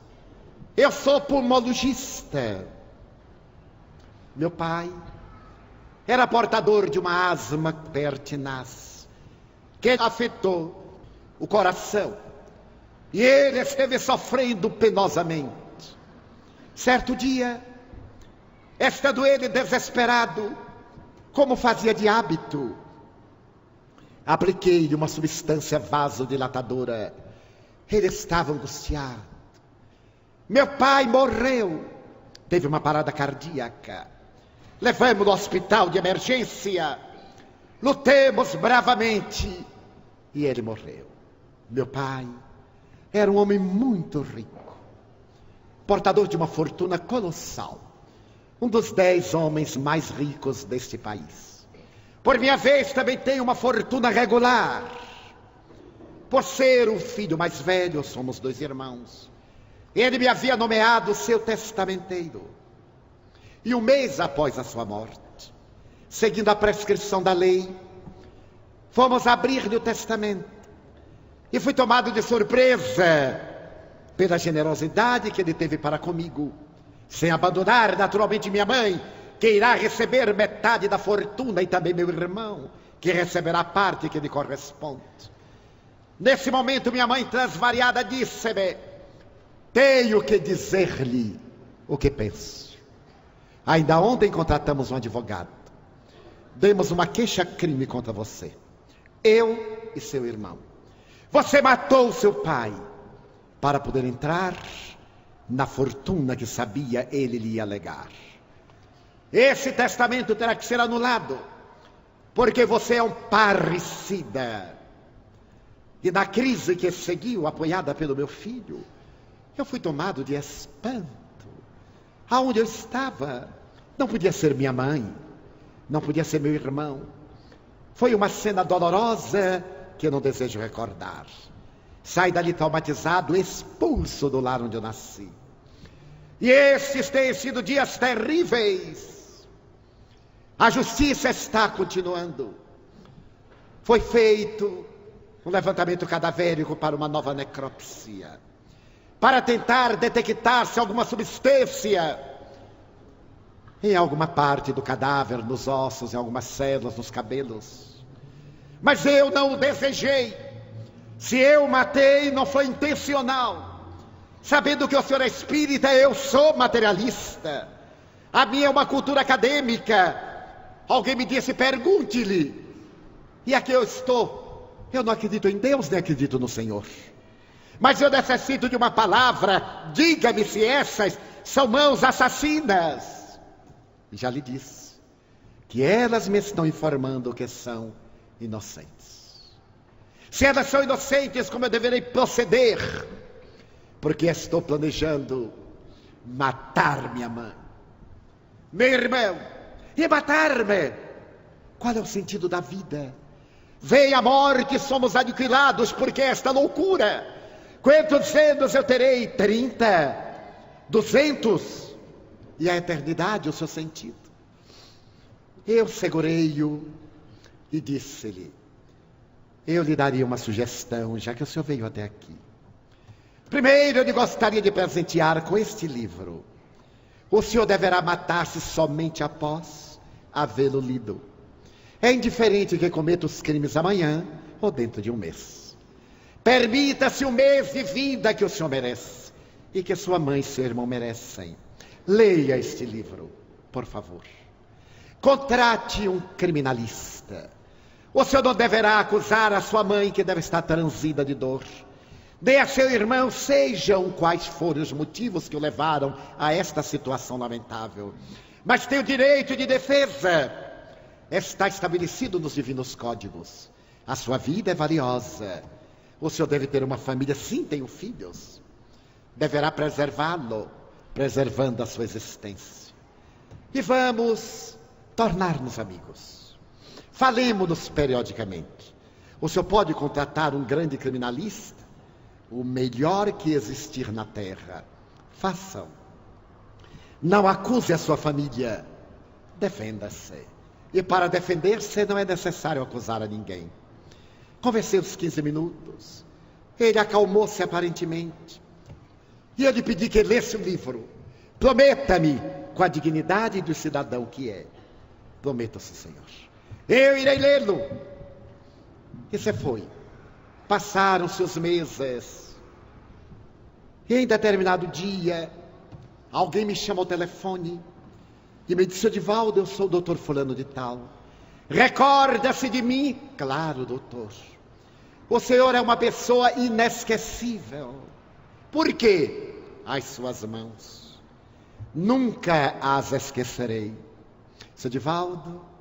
Eu sou pulmologista. Meu pai era portador de uma asma pertinaz que afetou o coração. E ele esteve sofrendo penosamente. Certo dia, estando ele desesperado, como fazia de hábito, apliquei-lhe uma substância vasodilatadora. Ele estava angustiado. Meu pai morreu. Teve uma parada cardíaca. Levamos no hospital de emergência. Lutemos bravamente. E ele morreu. Meu pai era um homem muito rico, portador de uma fortuna colossal. Um dos 10 homens mais ricos deste país. Por minha vez, também tenho uma fortuna regular. Por ser o filho mais velho, somos 2 irmãos. Ele me havia nomeado seu testamenteiro. E 1 mês após a sua morte, seguindo a prescrição da lei, fomos abrir-lhe o testamento. E fui tomado de surpresa pela generosidade que ele teve para comigo, sem abandonar naturalmente minha mãe, que irá receber metade da fortuna, e também meu irmão, que receberá a parte que lhe corresponde. Nesse momento, minha mãe transvariada disse-me: tenho que dizer-lhe o que penso. Ainda ontem contratamos um advogado. Demos uma queixa-crime contra você. Eu e seu irmão. Você matou seu pai para poder entrar na fortuna que sabia ele lhe ia legar. Esse testamento terá que ser anulado, porque você é um parricida. E na crise que seguiu, apoiada pelo meu filho, eu fui tomado de espanto. Aonde eu estava, não podia ser minha mãe, não podia ser meu irmão. Foi uma cena dolorosa que eu não desejo recordar. Saí dali traumatizado, expulso do lar onde eu nasci. E estes têm sido dias terríveis. A justiça está continuando. Foi feito um levantamento cadavérico para uma nova necrópsia, para tentar detectar se alguma substância em alguma parte do cadáver, nos ossos, em algumas células, nos cabelos. Mas eu não o desejei. Se eu matei, não foi intencional. Sabendo que o senhor é espírita, eu sou materialista. A minha é uma cultura acadêmica. Alguém me disse: pergunte-lhe. E aqui eu estou. Eu não acredito em Deus, nem acredito no Senhor. Mas eu necessito de uma palavra. Diga-me se essas são mãos assassinas. E já lhe disse que elas me estão informando que são inocentes. Se elas são inocentes, como eu deverei proceder? Porque estou planejando matar minha mãe, meu irmão, e matar-me. Qual é o sentido da vida? Vem a morte, somos aniquilados porque esta loucura. Quantos anos eu terei? 30? 200? E a eternidade, o seu sentido? Eu segurei-o e disse-lhe: eu lhe daria uma sugestão, já que o senhor veio até aqui. Primeiro, eu lhe gostaria de presentear com este livro. O senhor deverá matar-se somente após havê-lo lido. É indiferente que cometa os crimes amanhã ou dentro de um mês. Permita-se um mês de vida que o senhor merece e que sua mãe e seu irmão merecem. Leia este livro, por favor. Contrate um criminalista. O senhor não deverá acusar a sua mãe, que deve estar transida de dor. Dê a seu irmão, sejam quais forem os motivos que o levaram a esta situação lamentável. Mas tem o direito de defesa. Está estabelecido nos divinos códigos. A sua vida é valiosa. O senhor deve ter uma família, sim, tenho filhos. Deverá preservá-lo, preservando a sua existência. E vamos tornar-nos amigos. Falemos-nos periodicamente. O senhor pode contratar um grande criminalista, o melhor que existir na terra. Façam. Não acuse a sua família. Defenda-se. E para defender-se não é necessário acusar a ninguém. Conversei uns 15 minutos. Ele acalmou-se aparentemente. E eu lhe pedi que lesse o livro. Prometa-me, com a dignidade do cidadão que é. Prometo-se, Senhor. Eu irei lê-lo. E você foi. Passaram-se os meses. E em determinado dia, alguém me chama ao telefone e me disse: Edivaldo, eu sou o doutor fulano de tal. Recorda-se de mim? Claro, doutor. O senhor é uma pessoa inesquecível. Por quê? As suas mãos. Nunca as esquecerei. Seu Edivaldo,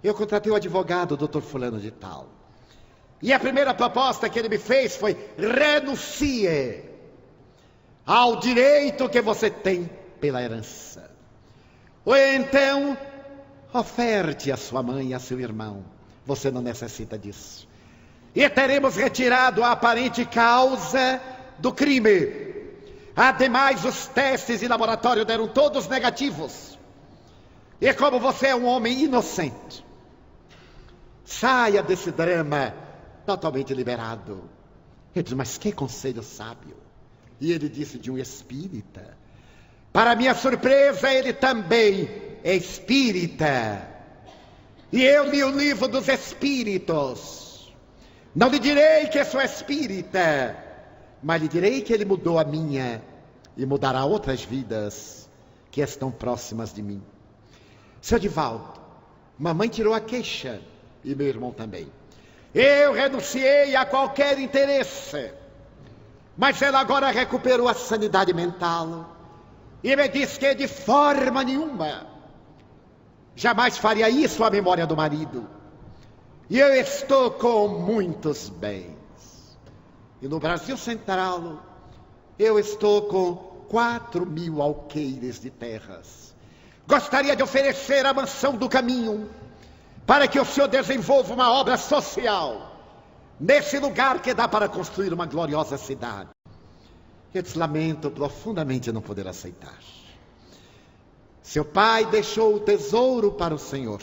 eu contratei o advogado, o doutor fulano de tal. E a primeira proposta que ele me fez foi: renuncie ao direito que você tem pela herança. Ou então, oferte a sua mãe e a seu irmão. Você não necessita disso. E teremos retirado a aparente causa do crime. Ademais, os testes de laboratório deram todos negativos. E como você é um homem inocente, saia desse drama totalmente liberado. Eu disse: mas que conselho sábio. E ele disse: de um espírita. Para minha surpresa, ele também é espírita. E eu li o livro dos espíritos. Não lhe direi que sou espírita, mas lhe direi que ele mudou a minha e mudará outras vidas que estão próximas de mim. Seu Divaldo, mamãe tirou a queixa e meu irmão também. Eu renunciei a qualquer interesse, mas ela agora recuperou a sanidade mental e me diz que de forma nenhuma jamais faria isso à memória do marido. E eu estou com muitos bens. E no Brasil Central, eu estou com 4.000 alqueires de terras. Gostaria de oferecer a mansão do caminho para que o senhor desenvolva uma obra social nesse lugar que dá para construir uma gloriosa cidade. Eu te lamento profundamente não poder aceitar. Seu pai deixou o tesouro para o senhor.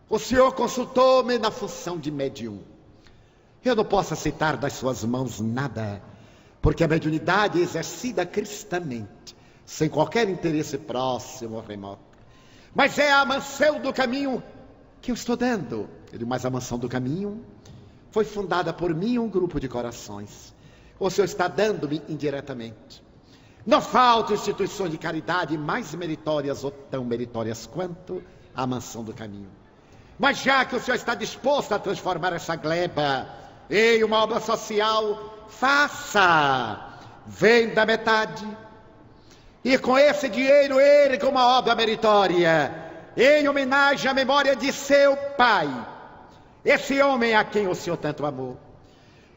O senhor consultou-me na função de médium. Eu não posso aceitar das suas mãos nada, porque a mediunidade é exercida cristamente, sem qualquer interesse próximo ou remoto. Mas é a mansão do caminho que eu estou dando. Mas a mansão do caminho foi fundada por mim e um grupo de corações. O senhor está dando-me indiretamente. Não faltam instituições de caridade mais meritórias ou tão meritórias quanto a mansão do caminho. Mas já que o senhor está disposto a transformar essa gleba em uma obra social, faça, venda metade. E com esse dinheiro erga uma obra meritória, em homenagem à memória de seu pai, esse homem a quem o senhor tanto amou.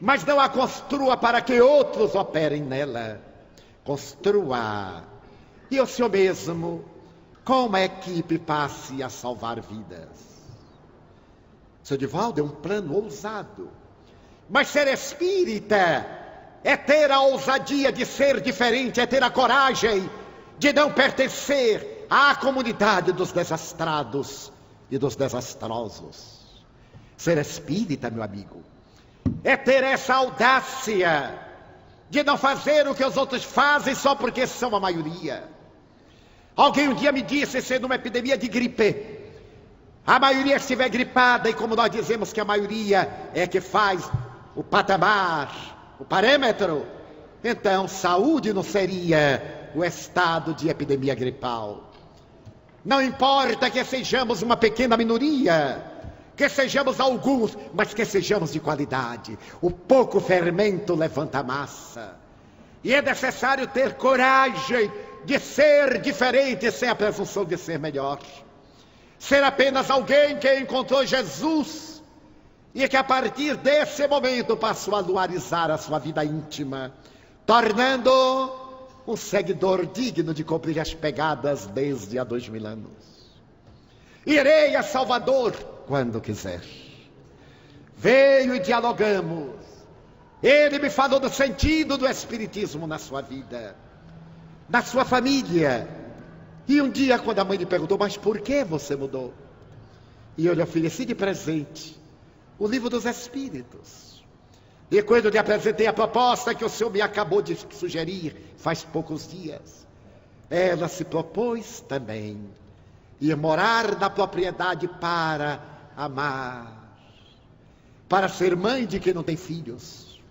Mas não a construa para que outros operem nela. Construa. E o senhor mesmo, com uma equipe, passe a salvar vidas. Seu Divaldo é um plano ousado. Mas ser espírita é ter a ousadia de ser diferente, é ter a coragem de não pertencer à comunidade dos desastrados e dos desastrosos. Ser espírita, meu amigo, é ter essa audácia de não fazer o que os outros fazem só porque são a maioria. Alguém um dia me disse, sendo uma epidemia de gripe, a maioria estiver gripada, e como nós dizemos que a maioria é que faz o patamar, o parâmetro, então saúde não seria o estado de epidemia gripal. Não importa que sejamos uma pequena minoria, que sejamos alguns, mas que sejamos de qualidade. O pouco fermento levanta a massa. E é necessário ter coragem de ser diferente sem a presunção de ser melhor. Ser apenas alguém que encontrou Jesus e que a partir desse momento passou a luarizar a sua vida íntima, tornando um seguidor digno de cumprir as pegadas desde há 2000 anos. Irei a Salvador quando quiser. Veio e dialogamos. Ele me falou do sentido do espiritismo na sua vida, na sua família. E um dia, quando a mãe lhe perguntou, mas por que você mudou? E eu lhe ofereci de presente o livro dos Espíritos. E quando eu lhe apresentei a proposta que o senhor me acabou de sugerir faz poucos dias, ela se propôs também ir morar na propriedade para amar, para ser mãe de quem não tem filhos,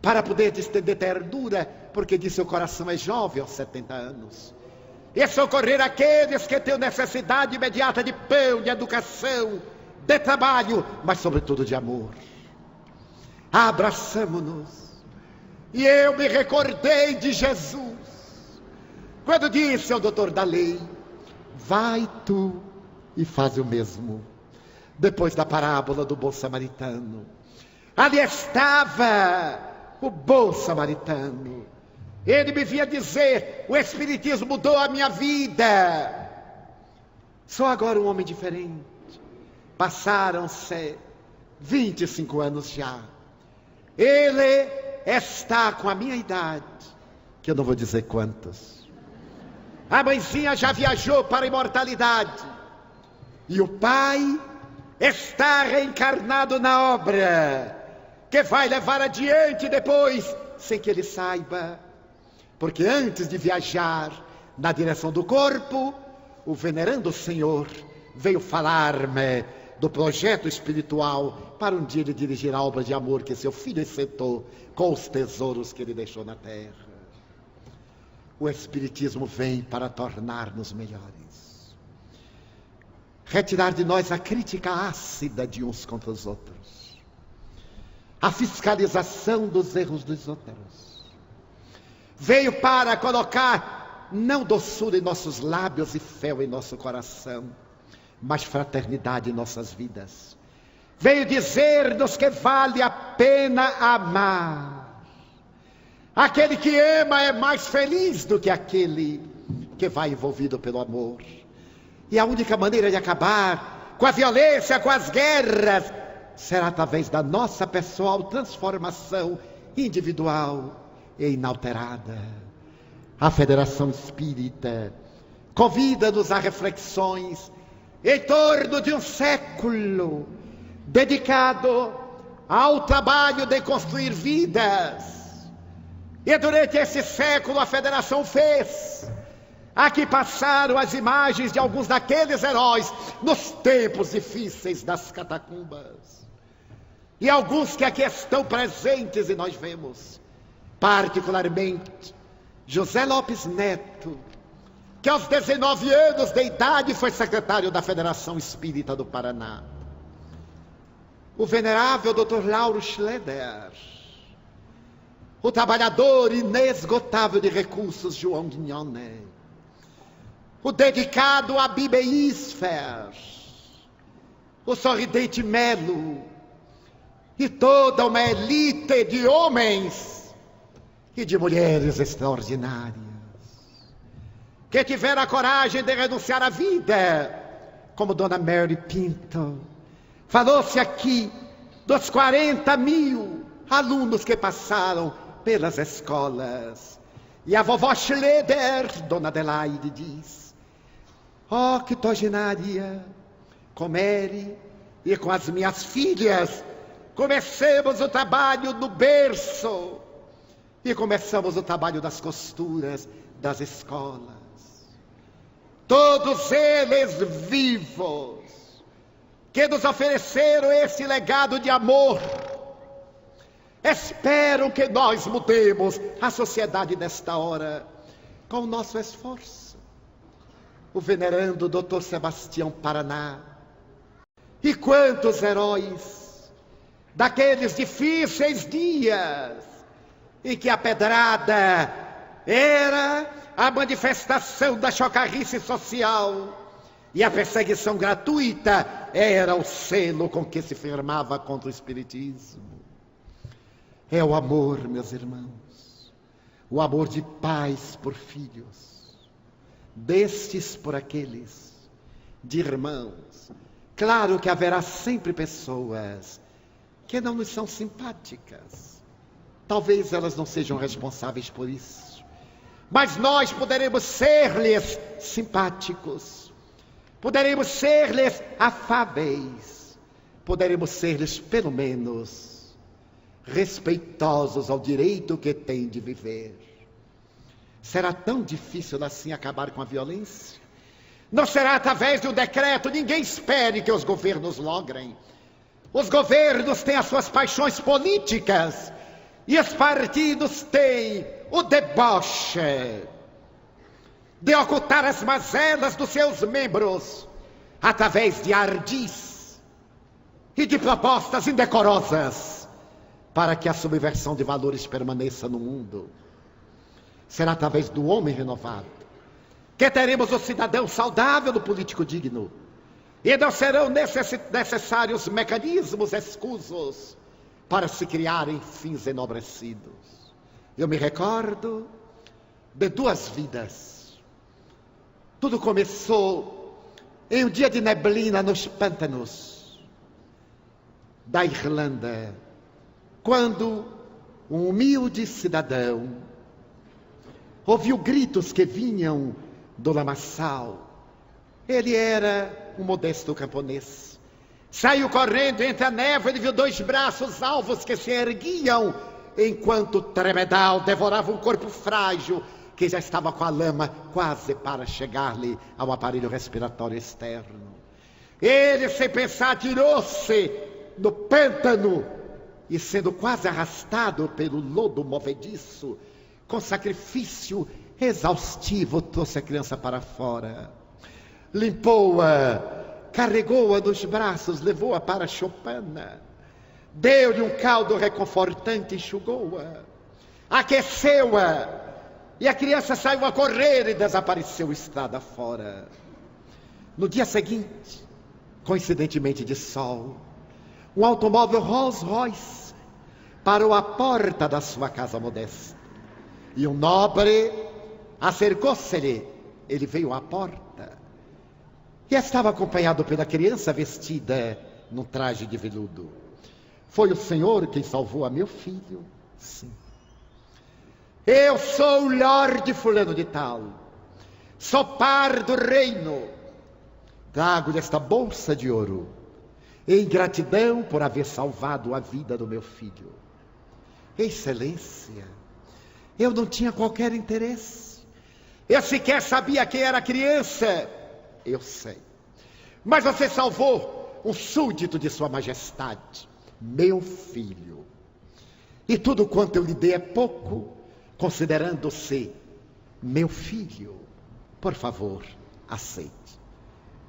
para poder estender ternura, porque de seu coração é jovem aos 70 anos, e socorrer aqueles que têm necessidade imediata de pão, de educação, de trabalho, mas sobretudo de amor. Abraçamo-nos. E eu me recordei de Jesus, quando disse ao doutor da lei, vai tu e faz o mesmo. Depois da parábola do bom samaritano, ali estava o bom samaritano. Ele me via dizer, o Espiritismo mudou a minha vida. Sou agora um homem diferente. Passaram-se 25 anos já. Ele está com a minha idade, que eu não vou dizer quantas. A mãezinha já viajou para a imortalidade. E o pai está reencarnado na obra, que vai levar adiante depois, sem que ele saiba. Porque antes de viajar na direção do corpo, o venerando Senhor veio falar-me do projeto espiritual para um dia ele dirigir a obra de amor que seu filho executou com os tesouros que ele deixou na terra. O Espiritismo vem para tornar-nos melhores. Retirar de nós a crítica ácida de uns contra os outros. A fiscalização dos erros dos outros. Veio para colocar não doçura em nossos lábios e fel em nosso coração, mas fraternidade em nossas vidas. Veio dizer-nos que vale a pena amar. Aquele que ama é mais feliz do que aquele que vai envolvido pelo amor. E a única maneira de acabar com a violência, com as guerras, será através da nossa pessoal transformação individual e inalterada. A Federação Espírita convida-nos a reflexões em torno de um século dedicado ao trabalho de construir vidas. E durante esse século a Federação fez. Aqui passaram as imagens de alguns daqueles heróis nos tempos difíceis das catacumbas. E alguns que aqui estão presentes e nós vemos, particularmente, José Lopes Neto, que aos 19 anos de idade foi secretário da Federação Espírita do Paraná. O venerável Dr. Lauro Schleder, o trabalhador inesgotável de recursos João Guignone, o dedicado a Bibe Isfer, o sorridente Melo, e toda uma elite de homens e de mulheres extraordinárias, que tiveram a coragem de renunciar à vida, como Dona Mary Pinto. Falou-se aqui dos 40 mil alunos que passaram pelas escolas. E a vovó Schleder, Dona Adelaide, diz: oh, quitogenária, com Mary e com as minhas filhas, comecemos o trabalho no berço e começamos o trabalho das costuras das escolas. Todos eles vivos, que nos ofereceram esse legado de amor, esperam que nós mudemos a sociedade nesta hora com o nosso esforço. O venerando Dr. Sebastião Paraná. E quantos heróis daqueles difíceis dias em que a pedrada era a manifestação da chocarrice social e a perseguição gratuita era o selo com que se firmava contra o espiritismo. É o amor, meus irmãos, o amor de pais por filhos, destes por aqueles, de irmãos. Claro que haverá sempre pessoas que não nos são simpáticas. Talvez elas não sejam responsáveis por isso. Mas nós poderemos ser-lhes simpáticos. Poderemos ser-lhes afáveis. Poderemos ser-lhes, pelo menos, respeitosos ao direito que têm de viver. Será tão difícil assim acabar com a violência? Não será através de um decreto. Ninguém espere que os governos logrem. Os governos têm as suas paixões políticas e os partidos têm o deboche de ocultar as mazelas dos seus membros através de ardis e de propostas indecorosas para que a subversão de valores permaneça no mundo. Será através do homem renovado que teremos o cidadão saudável do político digno. E não serão necessários mecanismos escusos para se criarem fins enobrecidos. Eu me recordo de 2 vidas. Tudo começou em um dia de neblina nos pântanos da Irlanda, quando um humilde cidadão ouviu gritos que vinham do lamaçal. Ele era um modesto camponês. Saiu correndo entre a névoa e viu 2 braços alvos que se erguiam enquanto o tremedal devorava um corpo frágil que já estava com a lama quase para chegar-lhe ao aparelho respiratório externo. Ele, sem pensar, atirou-se no pântano e, sendo quase arrastado pelo lodo movediço, com sacrifício exaustivo, trouxe a criança para fora. Limpou-a, carregou-a nos braços, levou-a para a choupana, deu-lhe um caldo reconfortante, enxugou-a, aqueceu-a, e a criança saiu a correr e desapareceu estrada fora. No dia seguinte, coincidentemente de sol, um automóvel Rolls Royce parou à porta da sua casa modesta. E um nobre acercou-se-lhe. Ele veio à porta e estava acompanhado pela criança vestida num traje de veludo. Foi o Senhor quem salvou a meu filho? Sim. Eu sou o Lorde fulano de tal. Sou par do reino. Trago-lhe esta bolsa de ouro, em gratidão por haver salvado a vida do meu filho. Excelência, eu não tinha qualquer interesse. Eu sequer sabia quem era a criança. Eu sei. Mas você salvou um súdito de sua majestade, meu filho. E tudo quanto eu lhe dei é pouco, considerando-se meu filho. Por favor, aceite.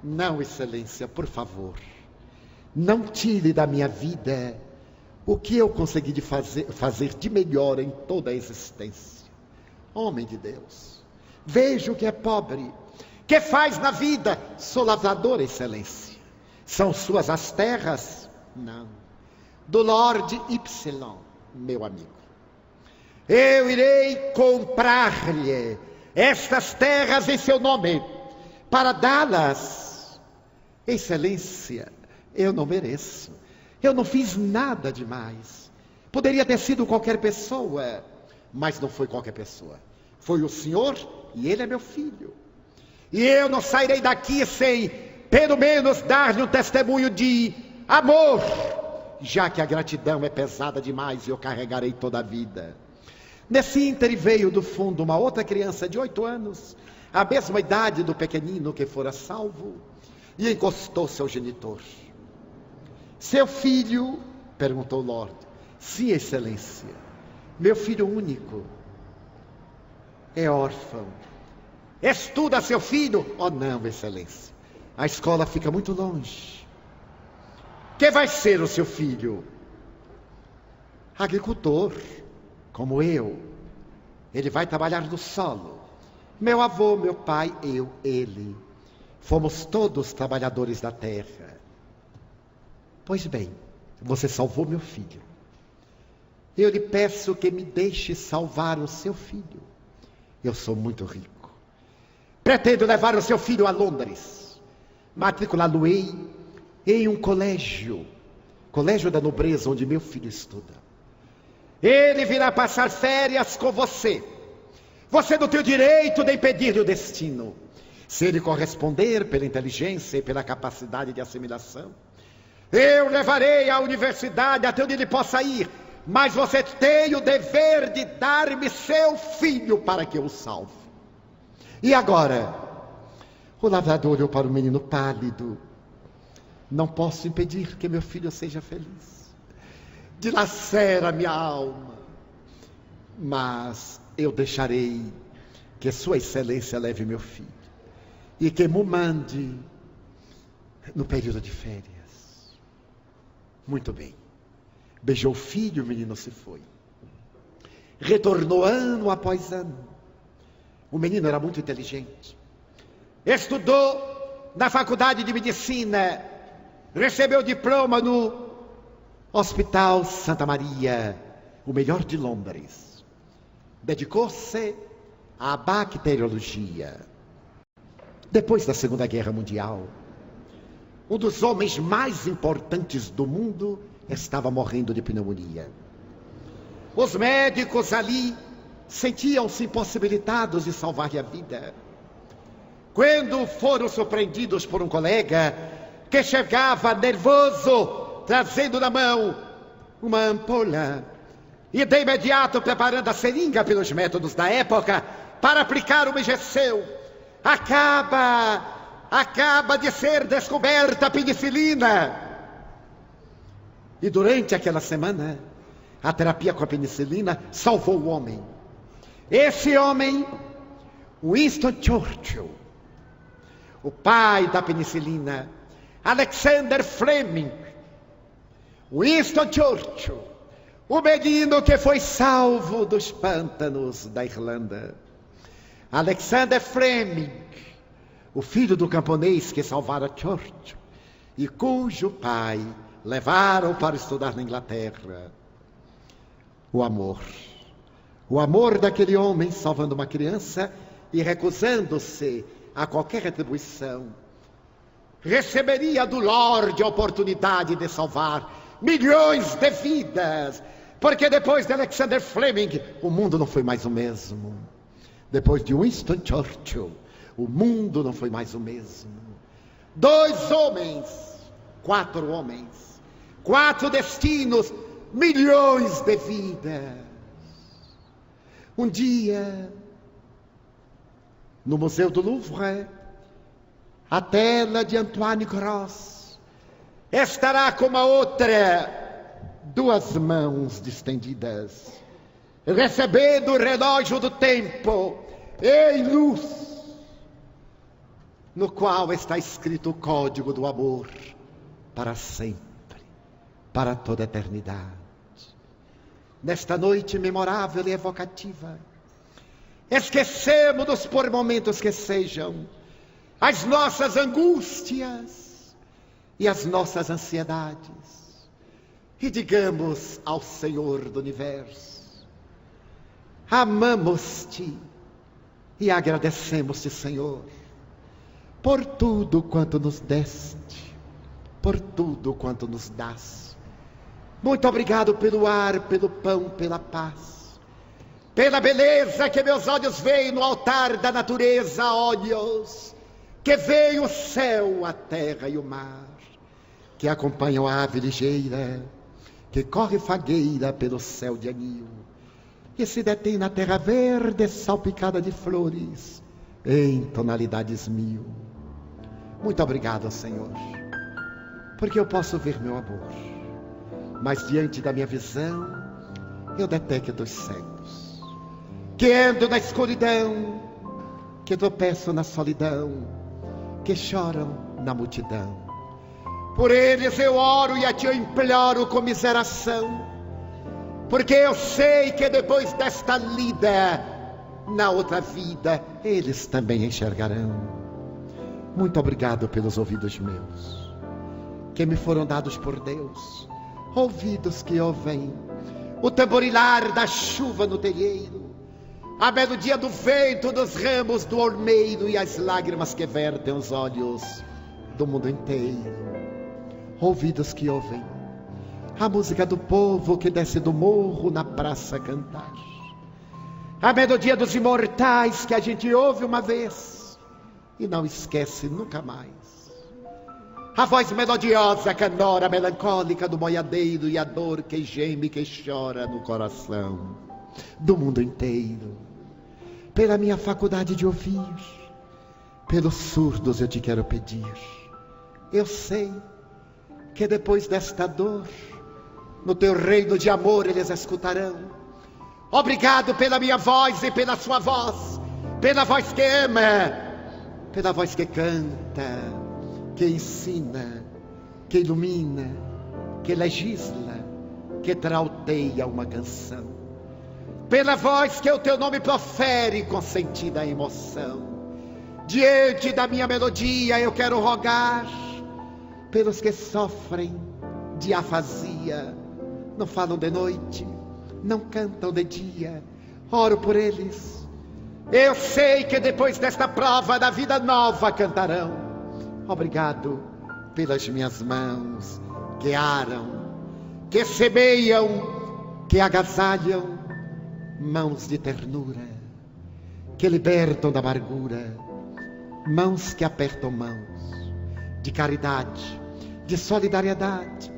Não, excelência, por favor. Não tire da minha vida o que eu consegui fazer de melhor em toda a existência. Homem de Deus, veja o que é pobre. Que faz na vida? Sou lavrador, excelência. São suas as terras? Não. Do Lorde Y, meu amigo. Eu irei comprar-lhe estas terras em seu nome, para dá-las. Excelência, eu não mereço. Eu não fiz nada demais. Poderia ter sido qualquer pessoa, mas não foi qualquer pessoa. Foi o Senhor e ele é meu filho. E eu não sairei daqui sem, pelo menos, dar-lhe um testemunho de amor, já que a gratidão é pesada demais e eu carregarei toda a vida. Nesse íntere veio do fundo uma outra criança de 8 anos, a mesma idade do pequenino que fora salvo, e encostou-se ao genitor. Seu filho? Perguntou o Lorde. Sim, excelência. Meu filho único. É órfão. Estuda seu filho? Oh não, excelência. A escola fica muito longe. Que vai ser o seu filho? Agricultor, como eu. Ele vai trabalhar no solo. Meu avô, meu pai, eu, ele. Fomos todos trabalhadores da terra. Pois bem, você salvou meu filho. Eu lhe peço que me deixe salvar o seu filho. Eu sou muito rico. Pretendo levar o seu filho a Londres. Matriculá-lo-ei em um colégio da nobreza onde meu filho estuda. Ele virá passar férias com você. Você não tem o direito de impedir-lhe o destino. Se ele corresponder pela inteligência e pela capacidade de assimilação, eu levarei à universidade até onde ele possa ir. Mas você tem o dever de dar-me seu filho para que eu o salve. E agora? O lavrador olhou para o menino pálido. Não posso impedir que meu filho seja feliz. Dilacera minha alma. Mas eu deixarei que sua excelência leve meu filho. E que me mande no período de férias. Muito bem. Beijou o filho, o menino se foi. Retornou ano após ano. O menino era muito inteligente. Estudou na faculdade de medicina. Recebeu diploma no Hospital Santa Maria, o melhor de Londres. Dedicou-se à bacteriologia. Depois da Segunda Guerra Mundial, um dos homens mais importantes do mundo estava morrendo de pneumonia. Os médicos ali sentiam-se impossibilitados de salvar-lhe a vida. Quando foram surpreendidos por um colega que chegava nervoso, trazendo na mão uma ampola e de imediato preparando a seringa pelos métodos da época para aplicar uma injeção. Acaba de ser descoberta a penicilina. E durante aquela semana, a terapia com a penicilina salvou o homem. Esse homem, Winston Churchill, o pai da penicilina, Alexander Fleming, Winston Churchill, o menino que foi salvo dos pântanos da Irlanda. Alexander Fleming, o filho do camponês que salvara Churchill e cujo pai levaram para estudar na Inglaterra. O amor daquele homem salvando uma criança e recusando-se a qualquer retribuição, receberia do Lorde a oportunidade de salvar milhões de vidas, porque depois de Alexander Fleming, o mundo não foi mais o mesmo. Depois de Winston Churchill, o mundo não foi mais o mesmo. 2 homens, 4 homens, 4 destinos, milhões de vidas. Um dia, no Museu do Louvre, a tela de Antoine Gros estará com uma outra, 2 mãos distendidas, recebendo o relógio do tempo em luz, no qual está escrito o código do amor para sempre, para toda a eternidade. Nesta noite memorável e evocativa, esquecemos-nos por momentos que sejam as nossas angústias e as nossas ansiedades e digamos ao Senhor do Universo: amamos-te e agradecemos-te, Senhor, por tudo quanto nos deste, por tudo quanto nos dás. Muito obrigado pelo ar, pelo pão, pela paz, pela beleza que meus olhos veem no altar da natureza, olhos que veem o céu, a terra e o mar, que acompanham a ave ligeira, que corre fagueira pelo céu de anil, que se detém na terra verde salpicada de flores, em tonalidades 1000. Muito obrigado, Senhor, porque eu posso ver meu amor, mas diante da minha visão, eu detecto os cegos, que ando na escuridão, que tropeçam na solidão, que choram na multidão. Por eles eu oro e a ti eu imploro comiseração, porque eu sei que depois desta lida, na outra vida, eles também enxergarão. Muito obrigado pelos ouvidos meus, que me foram dados por Deus, ouvidos que ouvem o tamborilar da chuva no terreiro, a melodia do vento dos ramos do ormeiro e as lágrimas que vertem os olhos do mundo inteiro. Ouvidos que ouvem a música do povo que desce do morro na praça cantar, a melodia dos imortais que a gente ouve uma vez e não esquece nunca mais. A voz melodiosa, canora, melancólica do boiadeiro e a dor que geme, que chora no coração do mundo inteiro. Pela minha faculdade de ouvir, pelos surdos eu te quero pedir. Eu sei que depois desta dor, no teu reino de amor eles escutarão. Obrigado pela minha voz e pela sua voz, pela voz que ama, pela voz que canta, que ensina, que ilumina, que legisla, que trauteia uma canção. Pela voz que o teu nome profere com sentida emoção. Diante da minha melodia eu quero rogar pelos que sofrem de afasia, não falam de noite, não cantam de dia, oro por eles. Eu sei que depois desta prova da vida nova cantarão. Obrigado pelas minhas mãos que aram, que semeiam, que agasalham, mãos de ternura, que libertam da amargura, mãos que apertam mãos, de caridade, de solidariedade,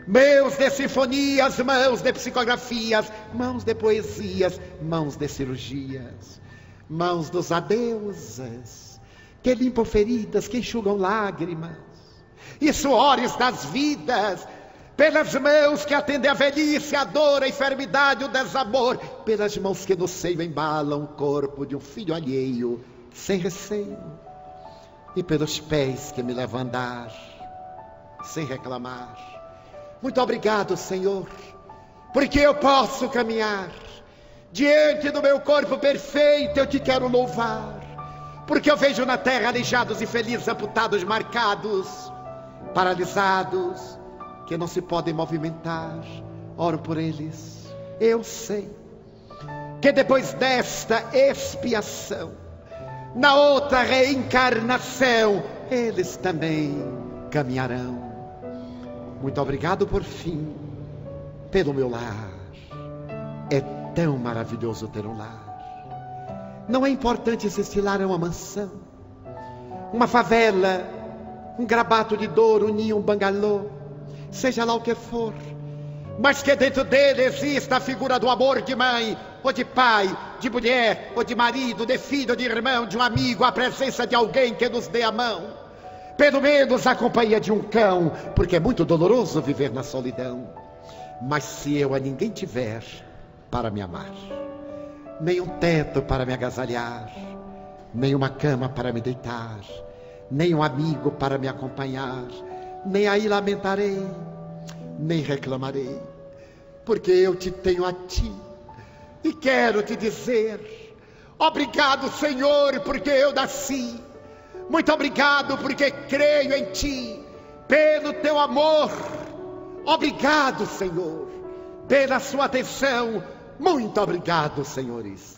mãos de sinfonias, mãos de psicografias, mãos de poesias, mãos de cirurgias, mãos dos adeuses, que limpam feridas, que enxugam lágrimas, e suores das vidas, pelas mãos que atendem a velhice, a dor, a enfermidade, o desamor, pelas mãos que no seio embalam o corpo de um filho alheio, sem receio, e pelos pés que me levam a andar, sem reclamar. Muito obrigado, Senhor, porque eu posso caminhar. Diante do meu corpo perfeito eu te quero louvar, porque eu vejo na terra aleijados e felizes, amputados, marcados, paralisados, que não se podem movimentar. Oro por eles. Eu sei que depois desta expiação, na outra reencarnação, eles também caminharão. Muito obrigado por fim, pelo meu lar. É tão maravilhoso ter um lar. Não é importante se este lar é uma mansão, uma favela, um grabato de dor, um ninho, um bangalô, seja lá o que for, mas que dentro dele exista a figura do amor de mãe, ou de pai, de mulher, ou de marido, de filho, de irmão, de um amigo, a presença de alguém que nos dê a mão, pelo menos a companhia de um cão, porque é muito doloroso viver na solidão. Mas se eu a ninguém tiver para me amar, nem um teto para me agasalhar, nem uma cama para me deitar, nem um amigo para me acompanhar, nem aí lamentarei, nem reclamarei, porque eu te tenho a ti, e quero te dizer, obrigado, Senhor, porque eu nasci. Muito obrigado, porque creio em ti, pelo teu amor. Obrigado, Senhor, pela sua atenção. Muito obrigado, senhores.